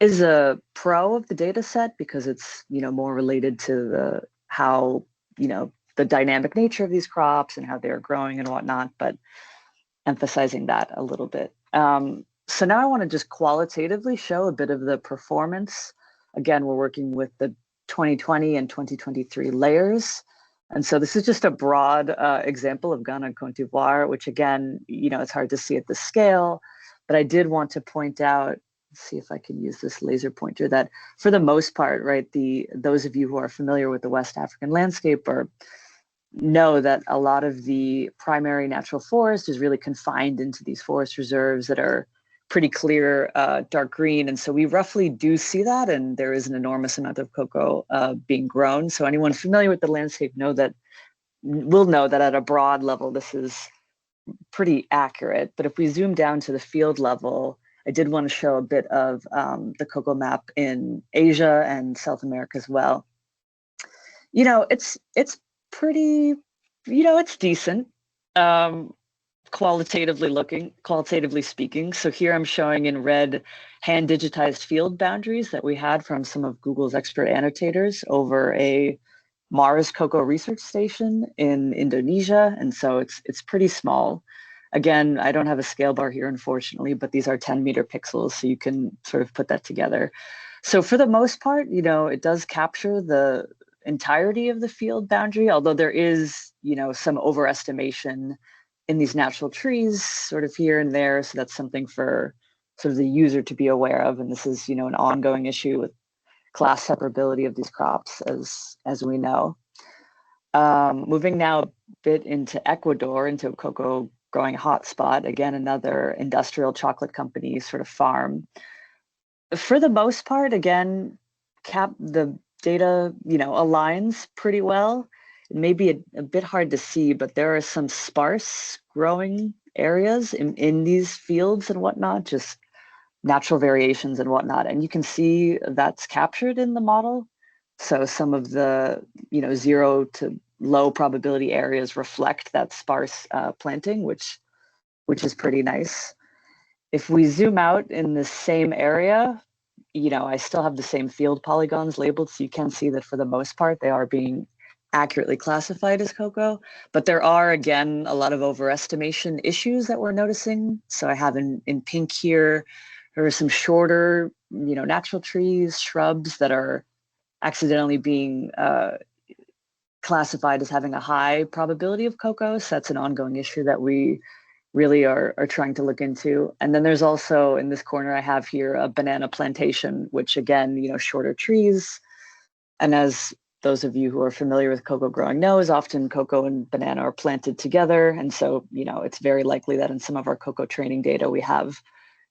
is a pro of the data set because it's, more related to how the dynamic nature of these crops and how they're growing and whatnot, but emphasizing that a little bit. So now I want to just qualitatively show a bit of the performance. Again, we're working with the 2020 and 2023 layers. And so this is just a broad example of Ghana and Côte d'Ivoire, which again, it's hard to see at the scale, but I did want to point out, let's see if I can use this laser pointer, that for the most part, right, those of you who are familiar with the West African landscape know that a lot of the primary natural forest is really confined into these forest reserves that are pretty clear dark green. And so we roughly do see that, and there is an enormous amount of cocoa being grown. So anyone familiar with the landscape will know that at a broad level, this is pretty accurate. But if we zoom down to the field level, I did want to show a bit of the cocoa map in Asia and South America as well. It's pretty, it's decent. Qualitatively speaking. So here I'm showing in red hand digitized field boundaries that we had from some of Google's expert annotators over a Mars cocoa research station in Indonesia. And so it's pretty small. Again, I don't have a scale bar here, unfortunately, but these are 10-meter pixels, so you can sort of put that together. So for the most part, it does capture the entirety of the field boundary, although there is, some overestimation in these natural trees sort of here and there. So that's something for sort of the user to be aware of. And this is, an ongoing issue with class separability of these crops, as we know. Moving now a bit into Ecuador, into a cocoa growing hotspot, again, another industrial chocolate company sort of farm. For the most part, again, the data, aligns pretty well. It may be a bit hard to see, but there are some sparse growing areas in these fields and whatnot, just natural variations and whatnot. And you can see that's captured in the model. So some of the, 0 to low probability areas reflect that sparse planting, which is pretty nice. If we zoom out in the same area, I still have the same field polygons labeled, so you can see that for the most part, they are being accurately classified as cocoa. But there are, again, a lot of overestimation issues that we're noticing. So I have in pink here, there are some shorter, natural trees, shrubs that are accidentally being classified as having a high probability of cocoa. So that's an ongoing issue that we really are trying to look into. And then there's also, in this corner, I have here a banana plantation, which again, shorter trees. And as those of you who are familiar with cocoa growing know, is often cocoa and banana are planted together. And so, it's very likely that in some of our cocoa training data, we have,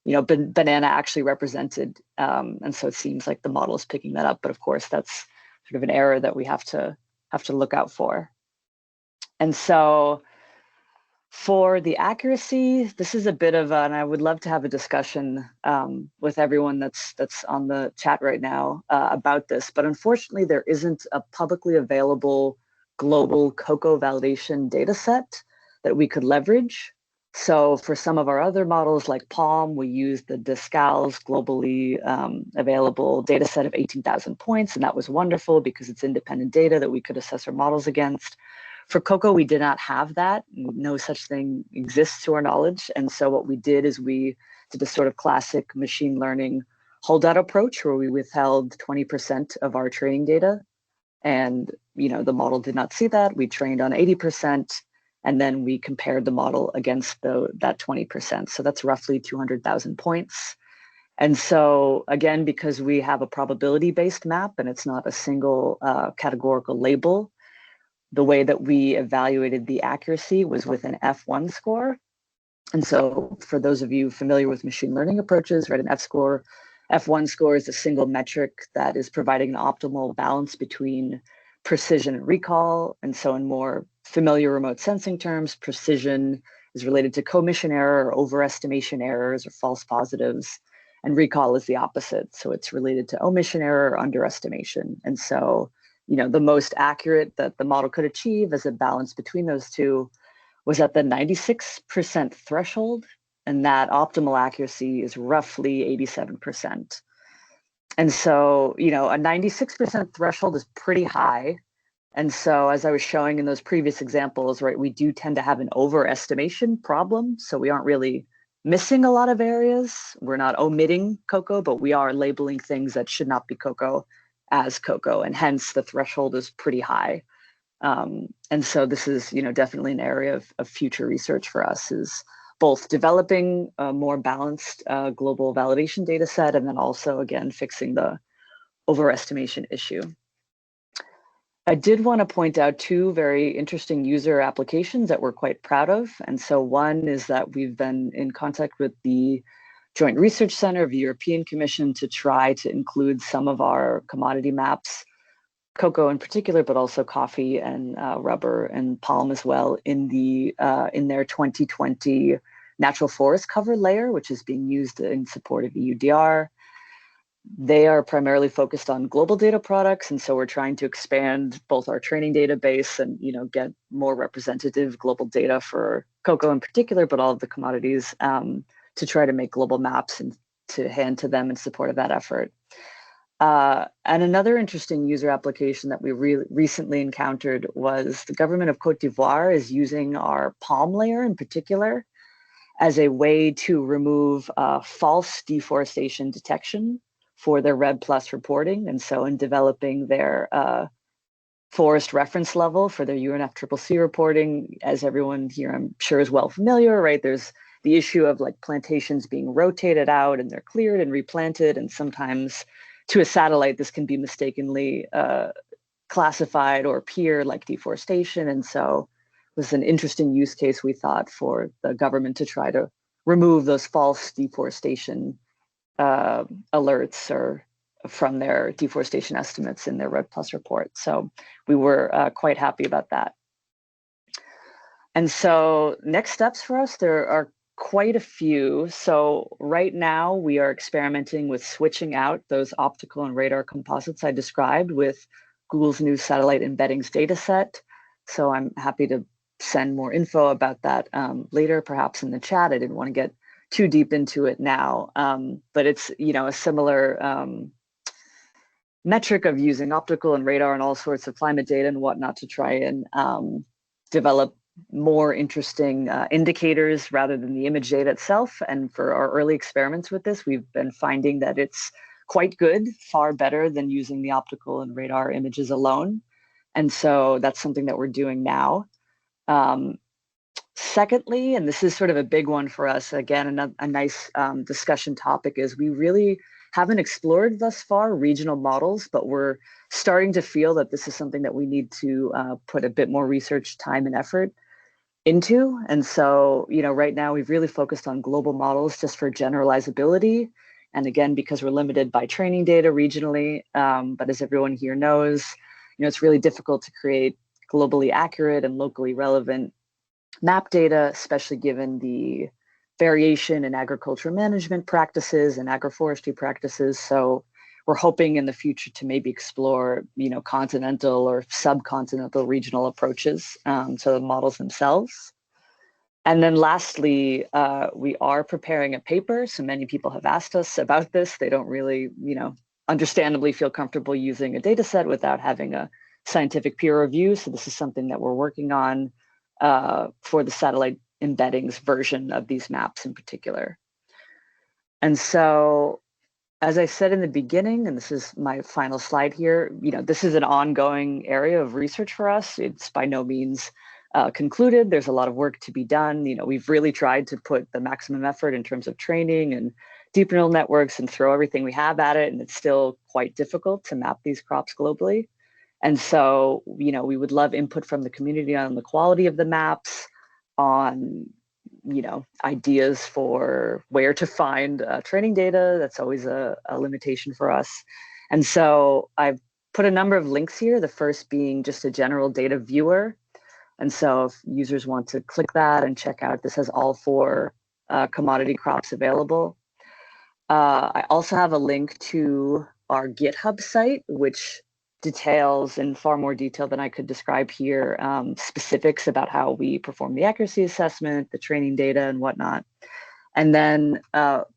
banana actually represented. And so it seems like the model is picking that up. But of course, that's sort of an error that we have to look out for. And so for the accuracy, this is a bit of and I would love to have a discussion with everyone that's on the chat right now about this. But unfortunately, there isn't a publicly available global cocoa validation data set that we could leverage. So for some of our other models like Palm, we use the DIASCA's globally available data set of 18,000 points. And that was wonderful because it's independent data that we could assess our models against. For cocoa, we did not have that. No such thing exists to our knowledge. And so what we did is we did a sort of classic machine learning holdout approach where we withheld 20% of our training data. And, the model did not see that. We trained on 80%. And then we compared the model against that 20%. So that's roughly 200,000 points. And so again, because we have a probability-based map and it's not a single categorical label, the way that we evaluated the accuracy was with an F1 score. And so for those of you familiar with machine learning approaches, right, an F1 score is a single metric that is providing an optimal balance between precision and recall. And so in more familiar remote sensing terms, precision is related to commission error or overestimation errors or false positives. And recall is the opposite. So it's related to omission error or underestimation. And so the most accurate that the model could achieve as a balance between those two was at the 96% threshold, and that optimal accuracy is roughly 87%. And so, a 96% threshold is pretty high. And so as I was showing in those previous examples, right, we do tend to have an overestimation problem. So we aren't really missing a lot of areas. We're not omitting cocoa, but we are labeling things that should not be cocoa as cocoa, and hence the threshold is pretty high. And so this is, definitely an area of future research for us, is both developing a more balanced global validation data set, and then also, again, fixing the overestimation issue. I did want to point out two very interesting user applications that we're quite proud of. And so one is that we've been in contact with the Joint Research Center of the European Commission to try to include some of our commodity maps, cocoa in particular, but also coffee and rubber and palm as well, in their 2020 natural forest cover layer, which is being used in support of EUDR. They are primarily focused on global data products, and so we're trying to expand both our training database and get more representative global data for cocoa in particular, but all of the commodities, to try to make global maps and to hand to them in support of that effort. And another interesting user application that we recently encountered was the government of Cote d'Ivoire is using our palm layer in particular as a way to remove false deforestation detection for their RED Plus reporting. And so in developing their forest reference level for their UNFCCC reporting, as everyone here I'm sure is well familiar, right? There's the issue of like plantations being rotated out and they're cleared and replanted. And sometimes to a satellite, this can be mistakenly classified or appear like deforestation. And so it was an interesting use case, we thought, for the government to try to remove those false deforestation alerts or from their deforestation estimates in their RED Plus report. So we were quite happy about that. And so next steps for us, there are quite a few. So right now we are experimenting with switching out those optical and radar composites I described with Google's new satellite embeddings data set. So I'm happy to send more info about that later, perhaps in the chat. I didn't want to get too deep into it now, but it's, you know, a similar metric of using optical and radar and all sorts of climate data and whatnot to try and develop more interesting indicators rather than the image data itself. And for our early experiments with this, we've been finding that it's quite good, far better than using the optical and radar images alone. And so that's something that we're doing now. Secondly, and this is sort of a big one for us, again, a nice discussion topic, is we really haven't explored thus far regional models, but we're starting to feel that this is something that we need to put a bit more research time and effort into. And so, you know, right now we've really focused on global models just for generalizability. And again, because we're limited by training data regionally, but as everyone here knows, you know, it's really difficult to create globally accurate and locally relevant map data, especially given the variation in agricultural management practices and agroforestry practices. So we're hoping in the future to maybe explore, you know, continental or subcontinental regional approaches to the models themselves. And then lastly, we are preparing a paper. So many people have asked us about this. They don't really, you know, understandably feel comfortable using a data set without having a scientific peer review. So this is something that we're working on for the satellite embeddings version of these maps in particular. And so, as I said in the beginning, and this is my final slide here, you know, this is an ongoing area of research for us. It's by no means concluded. There's a lot of work to be done. You know, we've really tried to put the maximum effort in terms of training and deep neural networks and throw everything we have at it. And it's still quite difficult to map these crops globally. And so, you know, we would love input from the community on the quality of the maps, on, you know, ideas for where to find training data. That's always a limitation for us. And so I've put a number of links here, the first being just a general data viewer. And so if users want to click that and check out, this has all 4 commodity crops available. I also have a link to our GitHub site, which details in far more detail than I could describe here, specifics about how we perform the accuracy assessment, the training data and whatnot. And then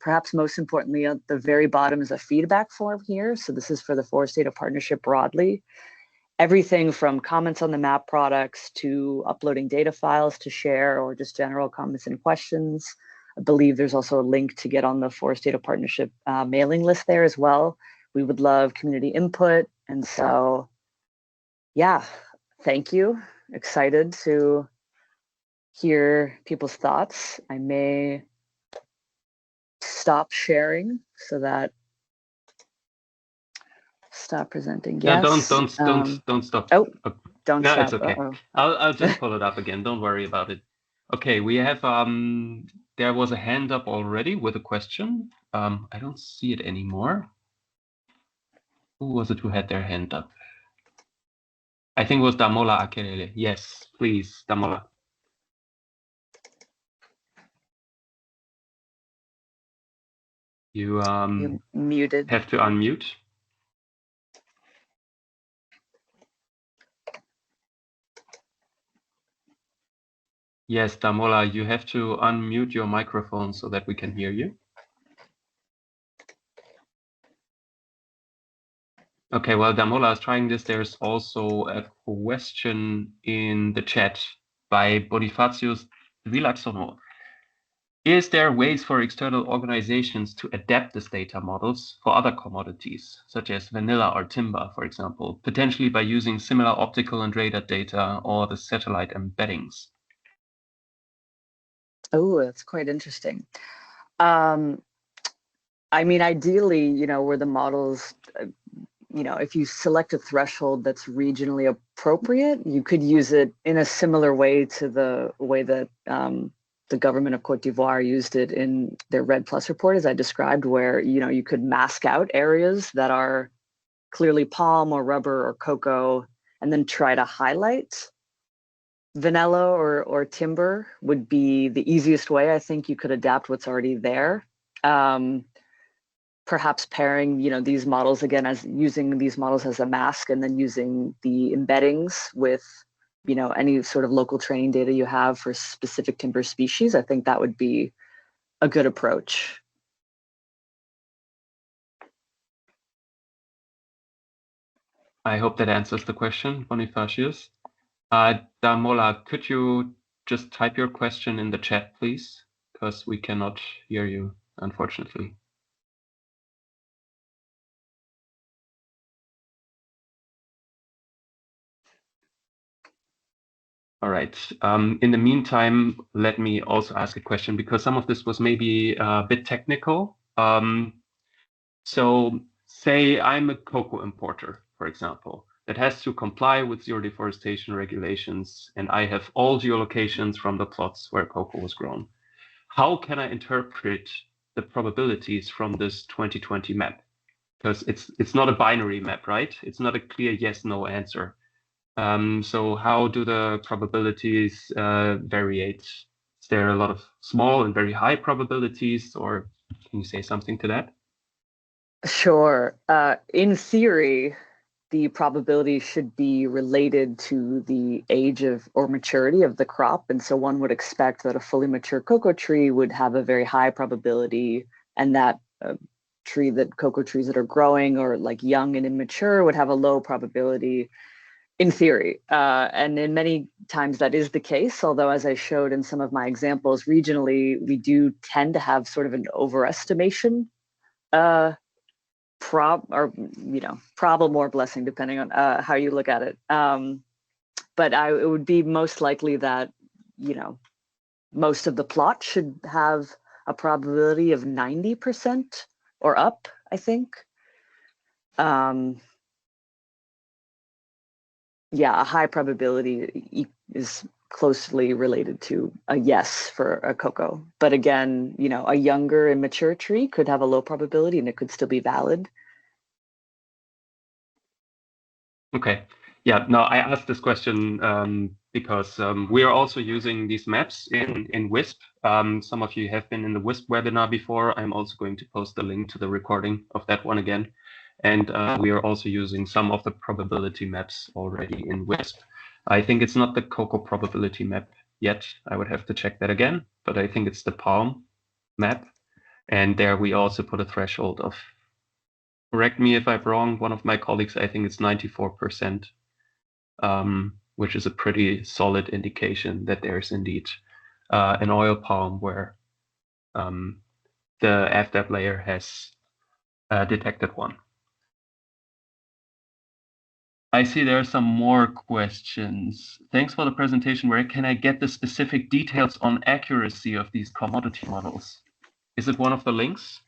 perhaps most importantly, at the very bottom is a feedback form here. So this is for the Forest Data Partnership broadly. Everything from comments on the map products to uploading data files to share or just general comments and questions. I believe there's also a link to get on the Forest Data Partnership mailing list there as well. We would love community input. And so, yeah, thank you. Excited to hear people's thoughts. I may stop sharing so that stop presenting.
Yeah,
Yes.
don't stop.
Oh, don't
no,
stop.
it's okay. I'll just pull it up again. Don't worry about it. Okay, we have there was a hand up already with a question. I don't see it anymore. Who was it who had their hand up? I think it was Damola Akelele. Yes, please, Damola. You
muted.
have to unmute. Yes, Damola, you have to unmute your microphone so that we can hear you. Okay, well, Damola is trying this. There's also a question in the chat by Bonifacius Villaxono. Is there ways for external organizations to adapt this data models for other commodities, such as vanilla or timber, for example, potentially by using similar optical and radar data or the satellite embeddings?
Oh, that's quite interesting. I mean, ideally, where the models, if you select a threshold that's regionally appropriate, you could use it in a similar way to the way that the government of Cote d'Ivoire used it in their Red Plus report, as I described, where, you could mask out areas that are clearly palm or rubber or cocoa, and then try to highlight vanilla or timber would be the easiest way. I think you could adapt what's already there. Perhaps pairing, these models again as using these models as a mask, and then using the embeddings with, any sort of local training data you have for specific timber species. I think that would be a good approach.
I hope that answers the question, Bonifacius. Damola, could you just type your question in the chat, please? Because we cannot hear you, unfortunately. All right. In the meantime, let me also ask a question, because some of this was maybe a bit technical. So say I'm a cocoa importer, for example, that has to comply with zero deforestation regulations, and I have all geolocations from the plots where cocoa was grown. How can I interpret the probabilities from this 2020 map? Because it's not a binary map, right? It's not a clear yes/no answer. So how do the probabilities variate? Is there a lot of small and very high probabilities, or can you say something to that?
Sure. In theory, the probability should be related to the age of or maturity of the crop. And so one would expect that a fully mature cocoa tree would have a very high probability, and that cocoa trees that are growing or like young and immature would have a low probability in theory. And in many times that is the case, although as I showed in some of my examples, regionally, we do tend to have sort of an overestimation problem or blessing, depending on how you look at it. But it would be most likely that, most of the plot should have a probability of 90% or up, I think. Yeah, a high probability is closely related to a yes for a cocoa. But again, a younger immature tree could have a low probability and it could still be valid.
Okay. Yeah, no, I asked this question because we are also using these maps in WISP. Some of you have been in the WISP webinar before. I'm also going to post the link to the recording of that one again. And we are also using some of the probability maps already in WISP. I think it's not the cocoa probability map yet. I would have to check that again, but I think it's the palm map. And there we also put a threshold of, correct me if I'm wrong, one of my colleagues, I think it's 94%, which is a pretty solid indication that there's indeed an oil palm where the FDAP layer has detected one. I see there are some more questions. Thanks for the presentation. Where can I get the specific details on accuracy of these commodity models? Is it one of the links?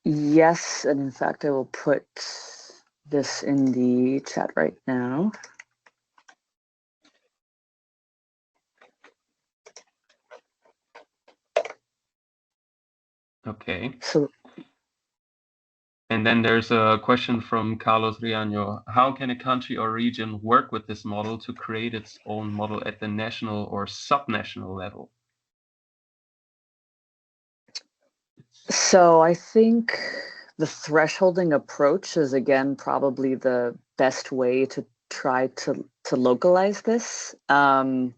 Yes, and in fact, I will put this in the chat right now.
Okay.
So,
and then there's a question from Carlos Riaño. How can a country or region work with this model to create its own model at the national or subnational level?
So I think the thresholding approach is, again, probably the best way to try to localize this. Again,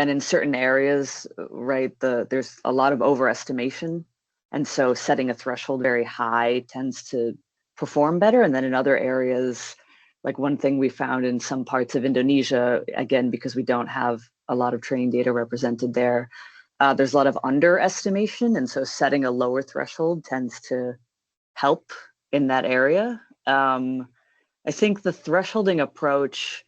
in certain areas, right, there's a lot of overestimation. And so setting a threshold very high tends to perform better. And then in other areas, like one thing we found in some parts of Indonesia, again, because we don't have a lot of training data represented there, there's a lot of underestimation, and so setting a lower threshold tends to help in that area. I think the thresholding approach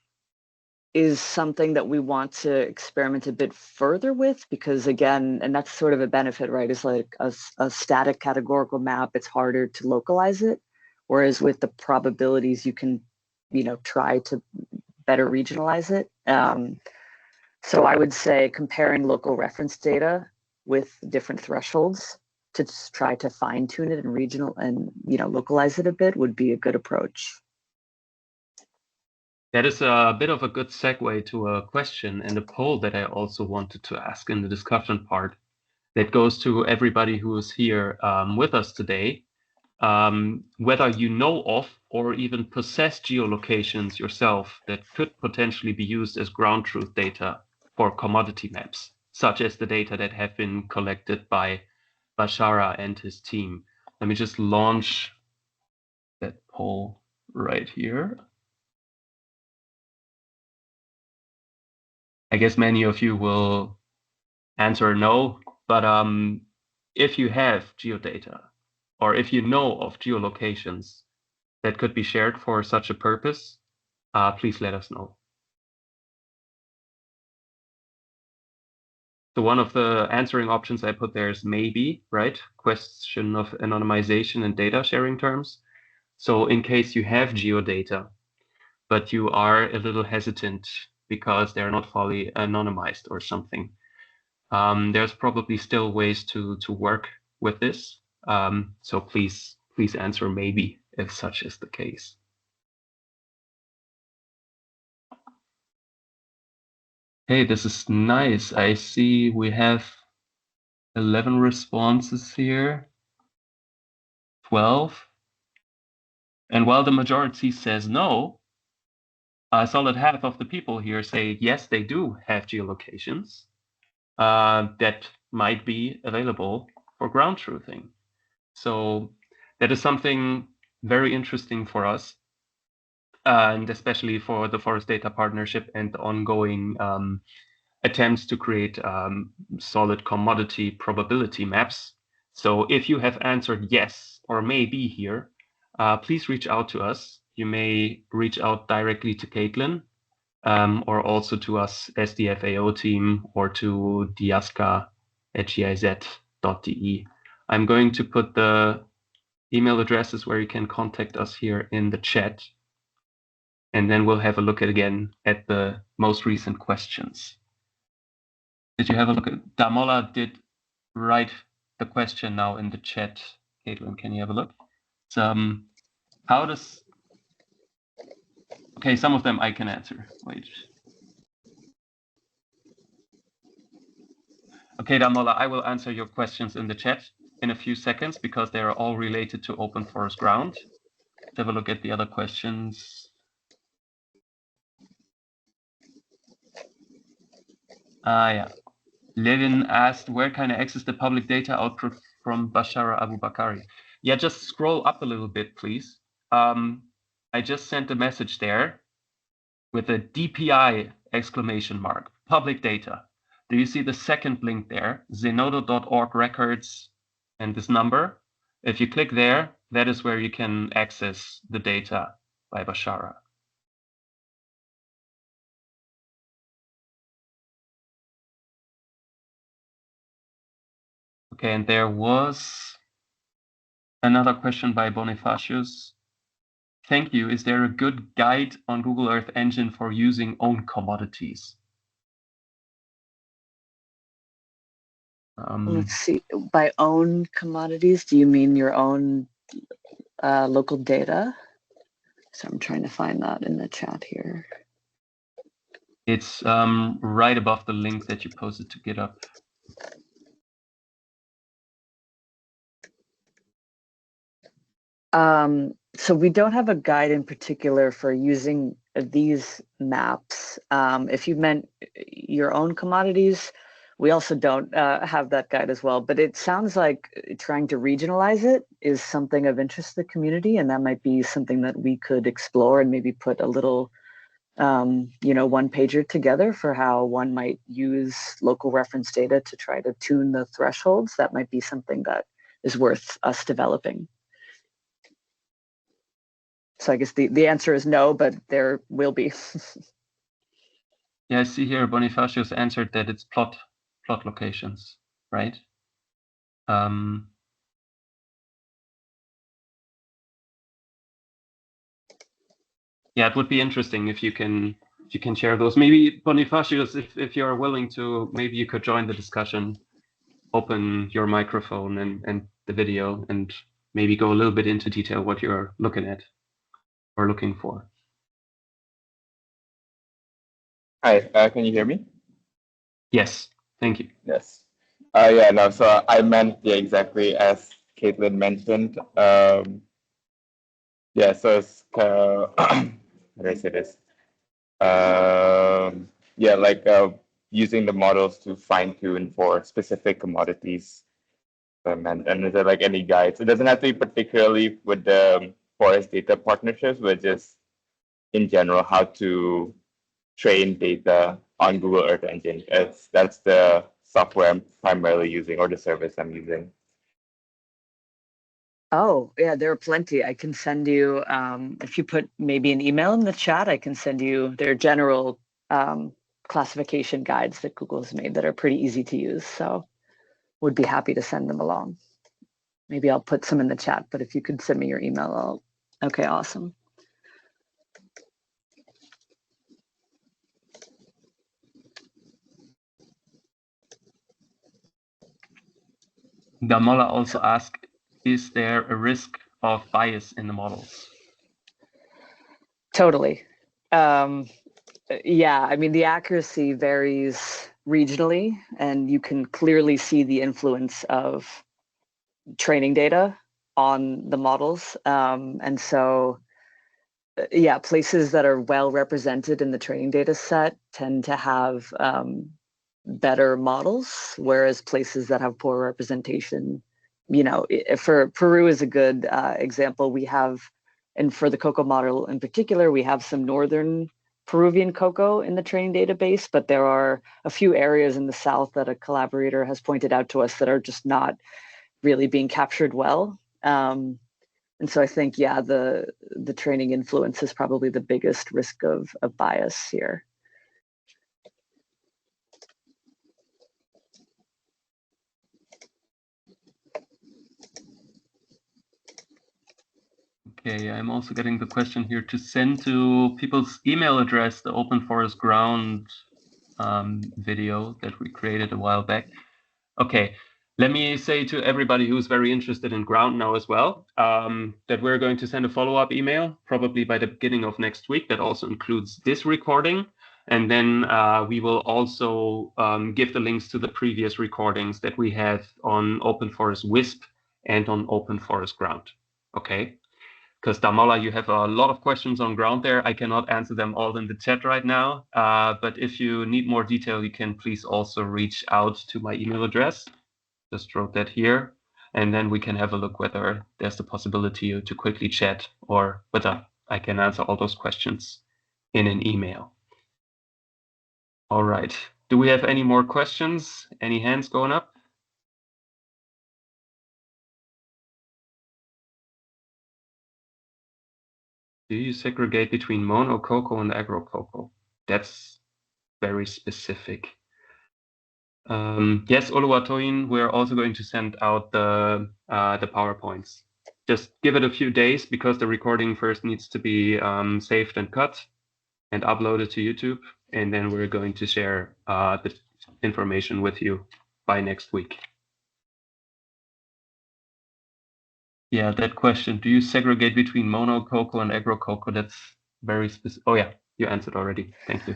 is something that we want to experiment a bit further with, because again, and that's sort of a benefit, right? It's like a static categorical map, it's harder to localize it. Whereas with the probabilities, you can, try to better regionalize it. So I would say comparing local reference data with different thresholds to try to fine tune it and localize it a bit would be a good approach.
That is a bit of a good segue to a question and a poll that I also wanted to ask in the discussion part that goes to everybody who is here with us today. Whether you know of or even possess geolocations yourself that could potentially be used as ground truth data for commodity maps, such as the data that have been collected by Bashara and his team. Let me just launch that poll right here. I guess many of you will answer no, but if you have geodata or if you know of geolocations that could be shared for such a purpose, please let us know. So one of the answering options I put there is maybe, right? Question of anonymization and data sharing terms. So in case you have geodata, but you are a little hesitant because they're not fully anonymized or something, there's probably still ways to work with this. So please answer maybe if such is the case. Hey, this is nice. I see we have 11 responses here, 12. And while the majority says no, a solid half of the people here say yes, they do have geolocations that might be available for ground truthing. So that is something very interesting for us, and especially for the Forest Data Partnership and the ongoing attempts to create solid commodity probability maps. So if you have answered yes or maybe here, please reach out to us. You may reach out directly to Caitlin or also to us as the FAO team or to diasca@giz.de. I'm going to put the email addresses where you can contact us here in the chat. And then we'll have a look again at the most recent questions. Did you have a look at Damola did write the question now in the chat. Caitlin, can you have a look? How does... Okay, some of them I can answer. Wait. Okay, Damola, I will answer your questions in the chat in a few seconds because they are all related to open forest ground. Let's have a look at the other questions. Yeah. Levin asked, where can I access the public data output from Bashara Abu Bakari? Yeah, just scroll up a little bit, please. I just sent a message there with a DPI exclamation mark, public data. Do you see the second link there? Zenodo.org records and this number. If you click there, that is where you can access the data by Bashara. Okay, and there was another question by Bonifacius. Thank you. Is there a good guide on Google Earth Engine for using own commodities?
Let's see. By own commodities, do you mean your own local data? So I'm trying to find that in the chat here.
It's right above the link that you posted to GitHub.
So we don't have a guide in particular for using these maps. If you meant your own commodities, we also don't have that guide as well. But it sounds like trying to regionalize it is something of interest to the community, and that might be something that we could explore and maybe put a little one pager together for how one might use local reference data to try to tune the thresholds, that might be something that is worth us developing. So I guess the answer is no, but there will be.
Yeah, I see here Bonifacio's answered that it's plot locations, right? Yeah, it would be interesting if you can share those. Maybe Bonifacius, if you're willing to, maybe you could join the discussion, open your microphone and the video, and maybe go a little bit into detail what you're looking at or looking for.
Hi, can you hear me?
Yes, thank you.
Yes. Yeah, no, so I meant, yeah, exactly as Caitlin mentioned. Yeah, so it's, how do I say this? Yeah, like using the models to fine tune for specific commodities. And is there like any guides? It doesn't have to be particularly with the forest data partnerships, but just in general, how to train data on Google Earth Engine. That's the software I'm primarily using, or the service I'm using.
Oh, yeah, there are plenty. I can send you, if you put maybe an email in the chat, I can send you their general classification guides that Google has made that are pretty easy to use. So would be happy to send them along. Maybe I'll put some in the chat, but if you could send me your email, okay, awesome.
Damola also asked, is there a risk of bias in the models?
Totally. Yeah, I mean, the accuracy varies regionally, and you can clearly see the influence of training data on the models. And so, yeah, places that are well represented in the training data set tend to have better models, whereas places that have poor representation, for Peru is a good example. We have, and for the cocoa model in particular, we have some northern Peruvian cocoa in the training database, but there are a few areas in the south that a collaborator has pointed out to us that are just not really being captured well. And so I think, yeah, the training influence is probably the biggest risk of bias here.
Okay, I'm also getting the question here to send to people's email address the Open Forest Ground video that we created a while back. Okay, let me say to everybody who's very interested in ground now as well, that we're going to send a follow-up email probably by the beginning of next week that also includes this recording. And then we will also give the links to the previous recordings that we have on Open Forest WISP and on Open Forest Ground. Okay, because Damola, you have a lot of questions on ground there. I cannot answer them all in the chat right now. But if you need more detail, you can please also reach out to my email address. Just wrote that here. And then we can have a look whether there's the possibility to quickly chat or whether I can answer all those questions in an email. All right. Do we have any more questions? Any hands going up? Do you segregate between mono cocoa and agro cocoa? That's very specific. Yes, Oluwatoyin, we're also going to send out the PowerPoints. Just give it a few days because the recording first needs to be saved and cut and uploaded to YouTube, and then we're going to share the information with you by next week. Yeah, that question, do you segregate between mono cocoa and agro cocoa? That's very specific. Oh yeah, you answered already. Thank you.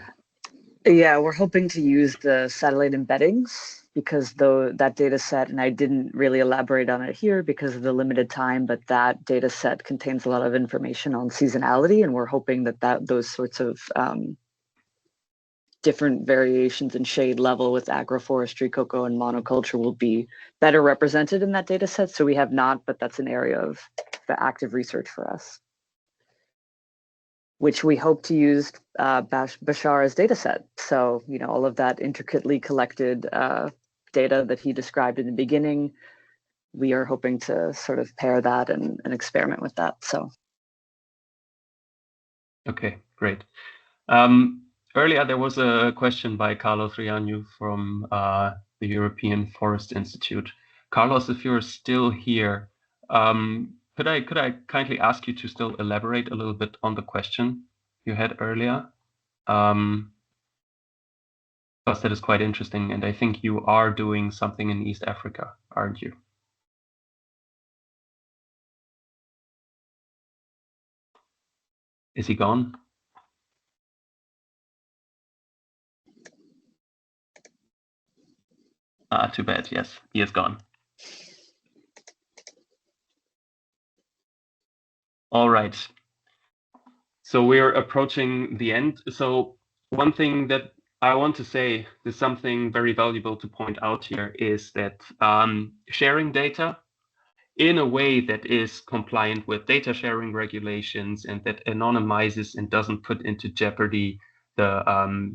Yeah, we're hoping to use the satellite embeddings because that data set, and I didn't really elaborate on it here because of the limited time, but that data set contains a lot of information on seasonality, and we're hoping that those sorts of different variations in shade level with agroforestry, cocoa, and monoculture will be better represented in that data set. So we have not, but that's an area of active research for us. which we hope to use Bashar as data set. So, all of that intricately collected data that he described in the beginning, we are hoping to sort of pair that and experiment with that. So.
Okay, great. Earlier, there was a question by Carlos Riaño from the European Forest Institute. Carlos, if you're still here, could I kindly ask you to still elaborate a little bit on the question you had earlier? Because that is quite interesting, and I think you are doing something in East Africa, aren't you? Is he gone? Ah, too bad. Yes, he is gone. All right. So we're approaching the end. So one thing that I want to say is something very valuable to point out here is that sharing data in a way that is compliant with data sharing regulations and that anonymizes and doesn't put into jeopardy the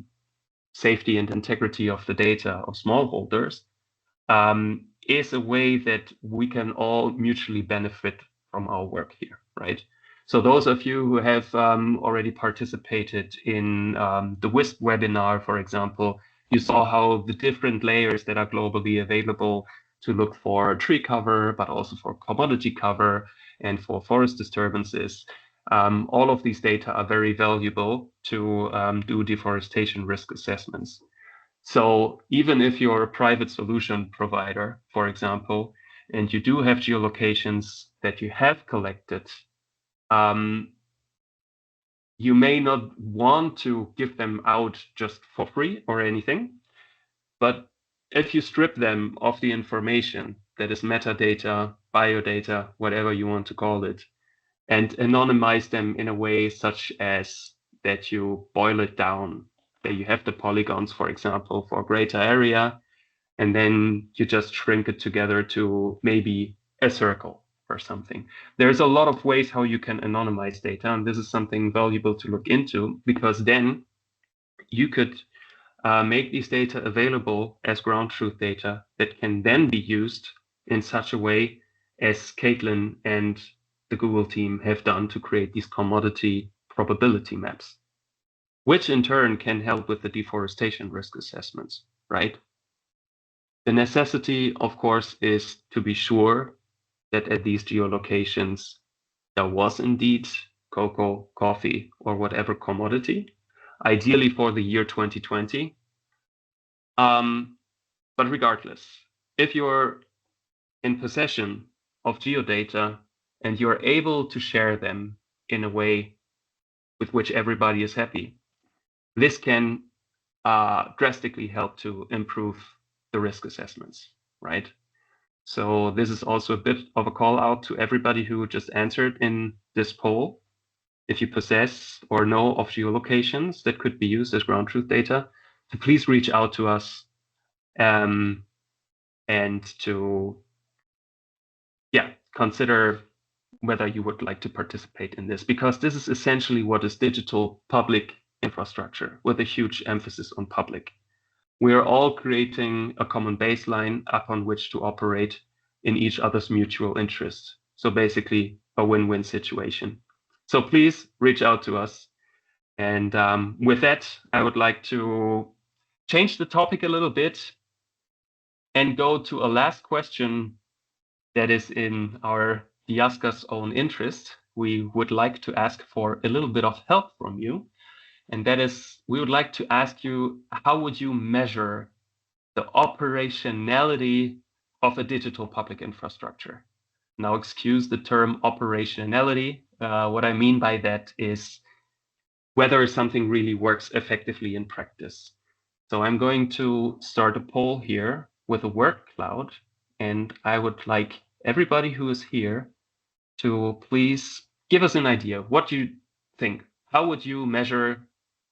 safety and integrity of the data of smallholders is a way that we can all mutually benefit from our work here, right? So those of you who have already participated in the WISP webinar, for example, you saw how the different layers that are globally available to look for tree cover, but also for commodity cover and for forest disturbances. All of these data are very valuable to do deforestation risk assessments. So even if you're a private solution provider, for example, and you do have geolocations that you have collected, you may not want to give them out just for free or anything. But if you strip them of the information that is metadata, biodata, whatever you want to call it, and anonymize them in a way such as that you boil it down, that you have the polygons, for example, for a greater area, and then you just shrink it together to maybe a circle or something. There's a lot of ways how you can anonymize data, and this is something valuable to look into, because then you could make these data available as ground truth data that can then be used in such a way as Caitlin and the Google team have done to create these commodity probability maps, which in turn can help with the deforestation risk assessments, right? The necessity, of course, is to be sure that at these geolocations there was indeed cocoa, coffee, or whatever commodity, ideally for the year 2020. But regardless, if you're in possession of geodata and you're able to share them in a way with which everybody is happy, this can drastically help to improve the risk assessments, right? So this is also a bit of a call out to everybody who just answered in this poll. If you possess or know of geolocations that could be used as ground truth data, to please reach out to us and to consider whether you would like to participate in this, because this is essentially what is digital public infrastructure with a huge emphasis on public. We are all creating a common baseline upon which to operate in each other's mutual interest. So basically a win-win situation. So please reach out to us. And with that, I would like to change the topic a little bit and go to a last question that is in our DIASCA's own interest. We would like to ask for a little bit of help from you. And that is, we would like to ask you, how would you measure the operationality of a digital public infrastructure? Now, excuse the term operationality. What I mean by that is whether something really works effectively in practice. So I'm going to start a poll here with a word cloud, and I would like everybody who is here to please give us an idea. What do you think? How would you measure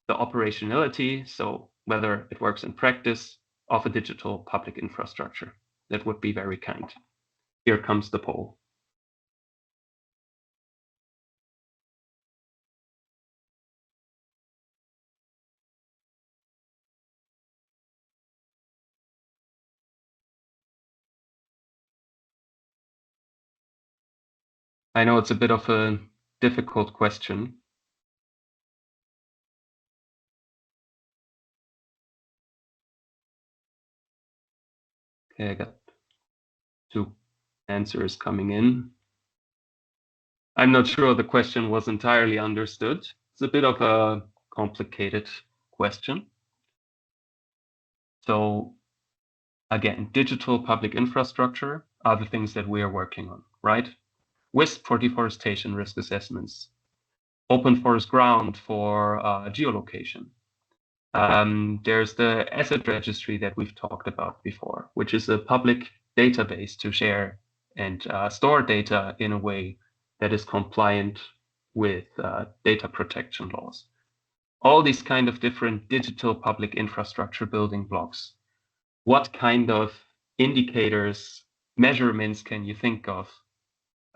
the operationality, so whether it works in practice, of a digital public infrastructure? That would be very kind. Here comes the poll. I know it's a bit of a difficult question. Okay, I got 2 answers coming in. I'm not sure the question was entirely understood. It's a bit of a complicated question. So again, digital public infrastructure are the things that we are working on, right? WISP for deforestation risk assessments, open forest ground for geolocation. There's the asset registry that we've talked about before, which is a public database to share and store data in a way that is compliant with data protection laws. All these kind of different digital public infrastructure building blocks. What kind of indicators, measurements can you think of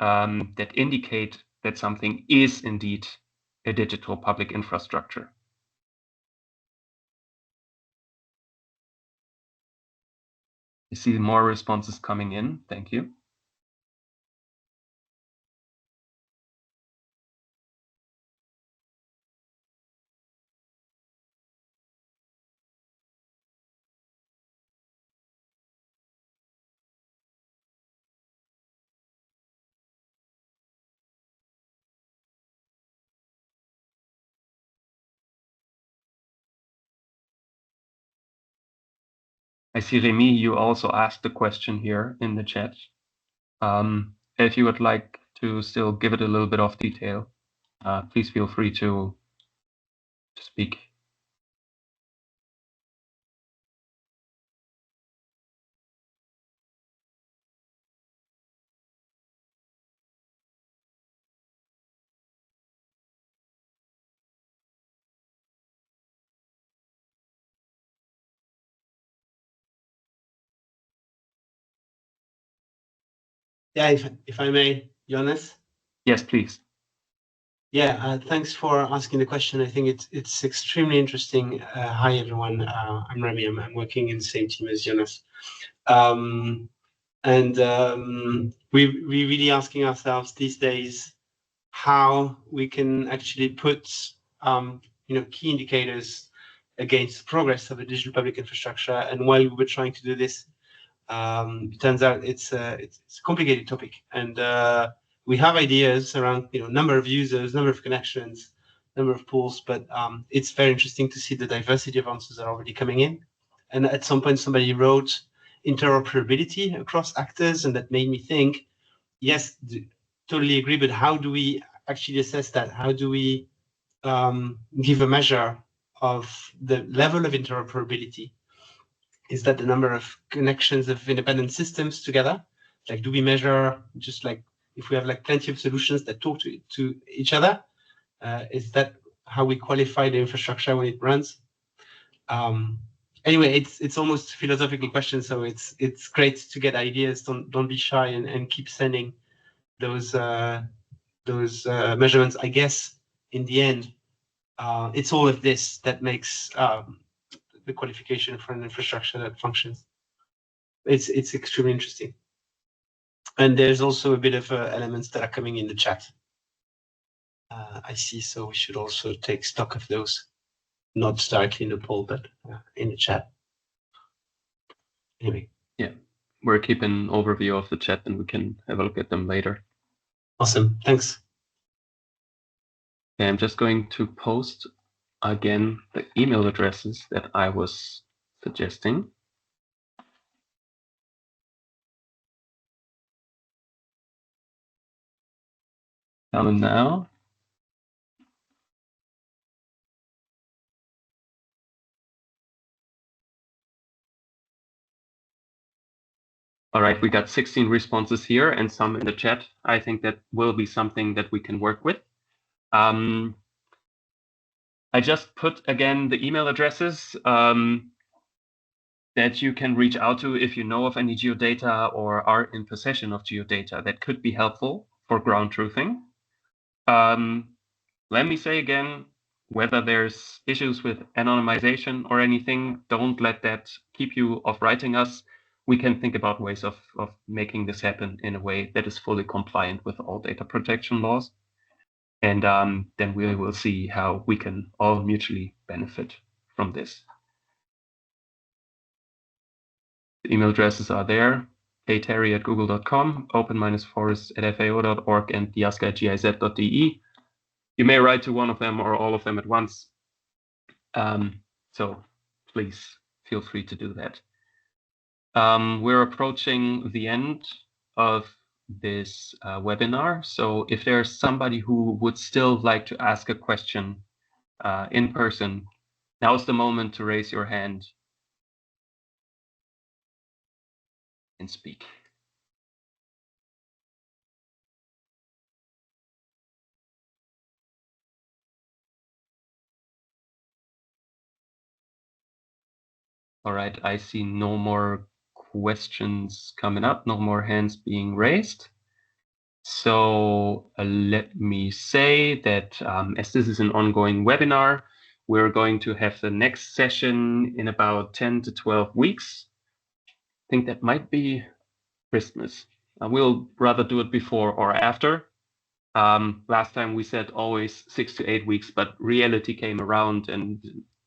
that indicate that something is indeed a digital public infrastructure? I see more responses coming in. Thank you. I see, Remy, you also asked the question here in the chat. If you would like to still give it a little bit of detail, please feel free to speak.
Yeah, if I may, Jonas.
Yes, please.
Yeah, thanks for asking the question. I think it's extremely interesting. Hi everyone, I'm Remy. I'm working in the same team as Jonas, and we really asking ourselves these days how we can actually put key indicators against progress of the digital public infrastructure. And while we were trying to do this, it turns out it's a complicated topic, and we have ideas around number of users, number of connections, number of pools, but it's very interesting to see the diversity of answers that are already coming in. And at some point, somebody wrote interoperability across actors, and that made me think, yes, totally agree, but how do we actually assess that? How do we give a measure of the level of interoperability? Is that the number of connections of independent systems together? Like, do we measure just like if we have like plenty of solutions that talk to each other? Is that how we qualify the infrastructure when it runs? Anyway, it's almost a philosophical question, so it's great to get ideas. Don't be shy and keep sending those measurements. I guess in the end, it's all of this that makes the qualification for an infrastructure that functions. It's extremely interesting. And there's also a bit of elements that are coming in the chat. I see, so we should also take stock of those, not directly in the poll, but in the chat. Anyway.
Yeah, we're keeping an overview of the chat and we can have a look at them later.
Awesome, thanks.
Okay, I'm just going to post again the email addresses that I was suggesting. Coming now. All right, we got 16 responses here and some in the chat. I think that will be something that we can work with. I just put again the email addresses that you can reach out to if you know of any geodata or are in possession of geodata that could be helpful for ground truthing. Let me say again, whether there's issues with anonymization or anything, don't let that keep you off writing us. we can think about ways of making this happen in a way that is fully compliant with all data protection laws. And then we will see how we can all mutually benefit from this. The email addresses are there: kterry@google.com, open-forest@fao.org, and diasca@giz.de. You may write to one of them or all of them at once. So please feel free to do that. We're approaching the end of this webinar. So if there's somebody who would still like to ask a question in person, now's the moment to raise your hand and speak. All right, I see no more questions coming up, no more hands being raised. So let me say that as this is an ongoing webinar, we're going to have the next session in about 10 to 12 weeks. I think that might be Christmas. We'll rather do it before or after. Last time we said always 6 to 8 weeks, but reality came around and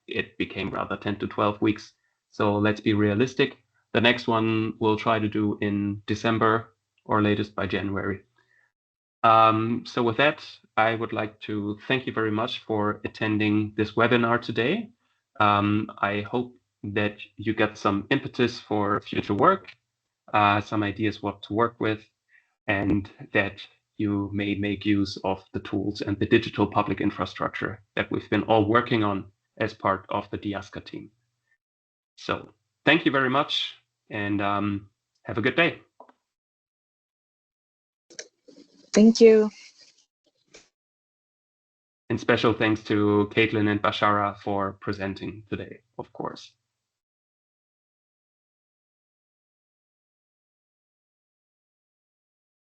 it became rather 10 to 12 weeks. So let's be realistic. The next one we'll try to do in December or latest by January. So with that, I would like to thank you very much for attending this webinar today. I hope that you get some impetus for future work, some ideas what to work with, and that you may make use of the tools and the digital public infrastructure that we've been all working on as part of the DIASCA team. So thank you very much, and have a good day.
Thank you.
And special thanks to Caitlin and Bashara for presenting today, of course.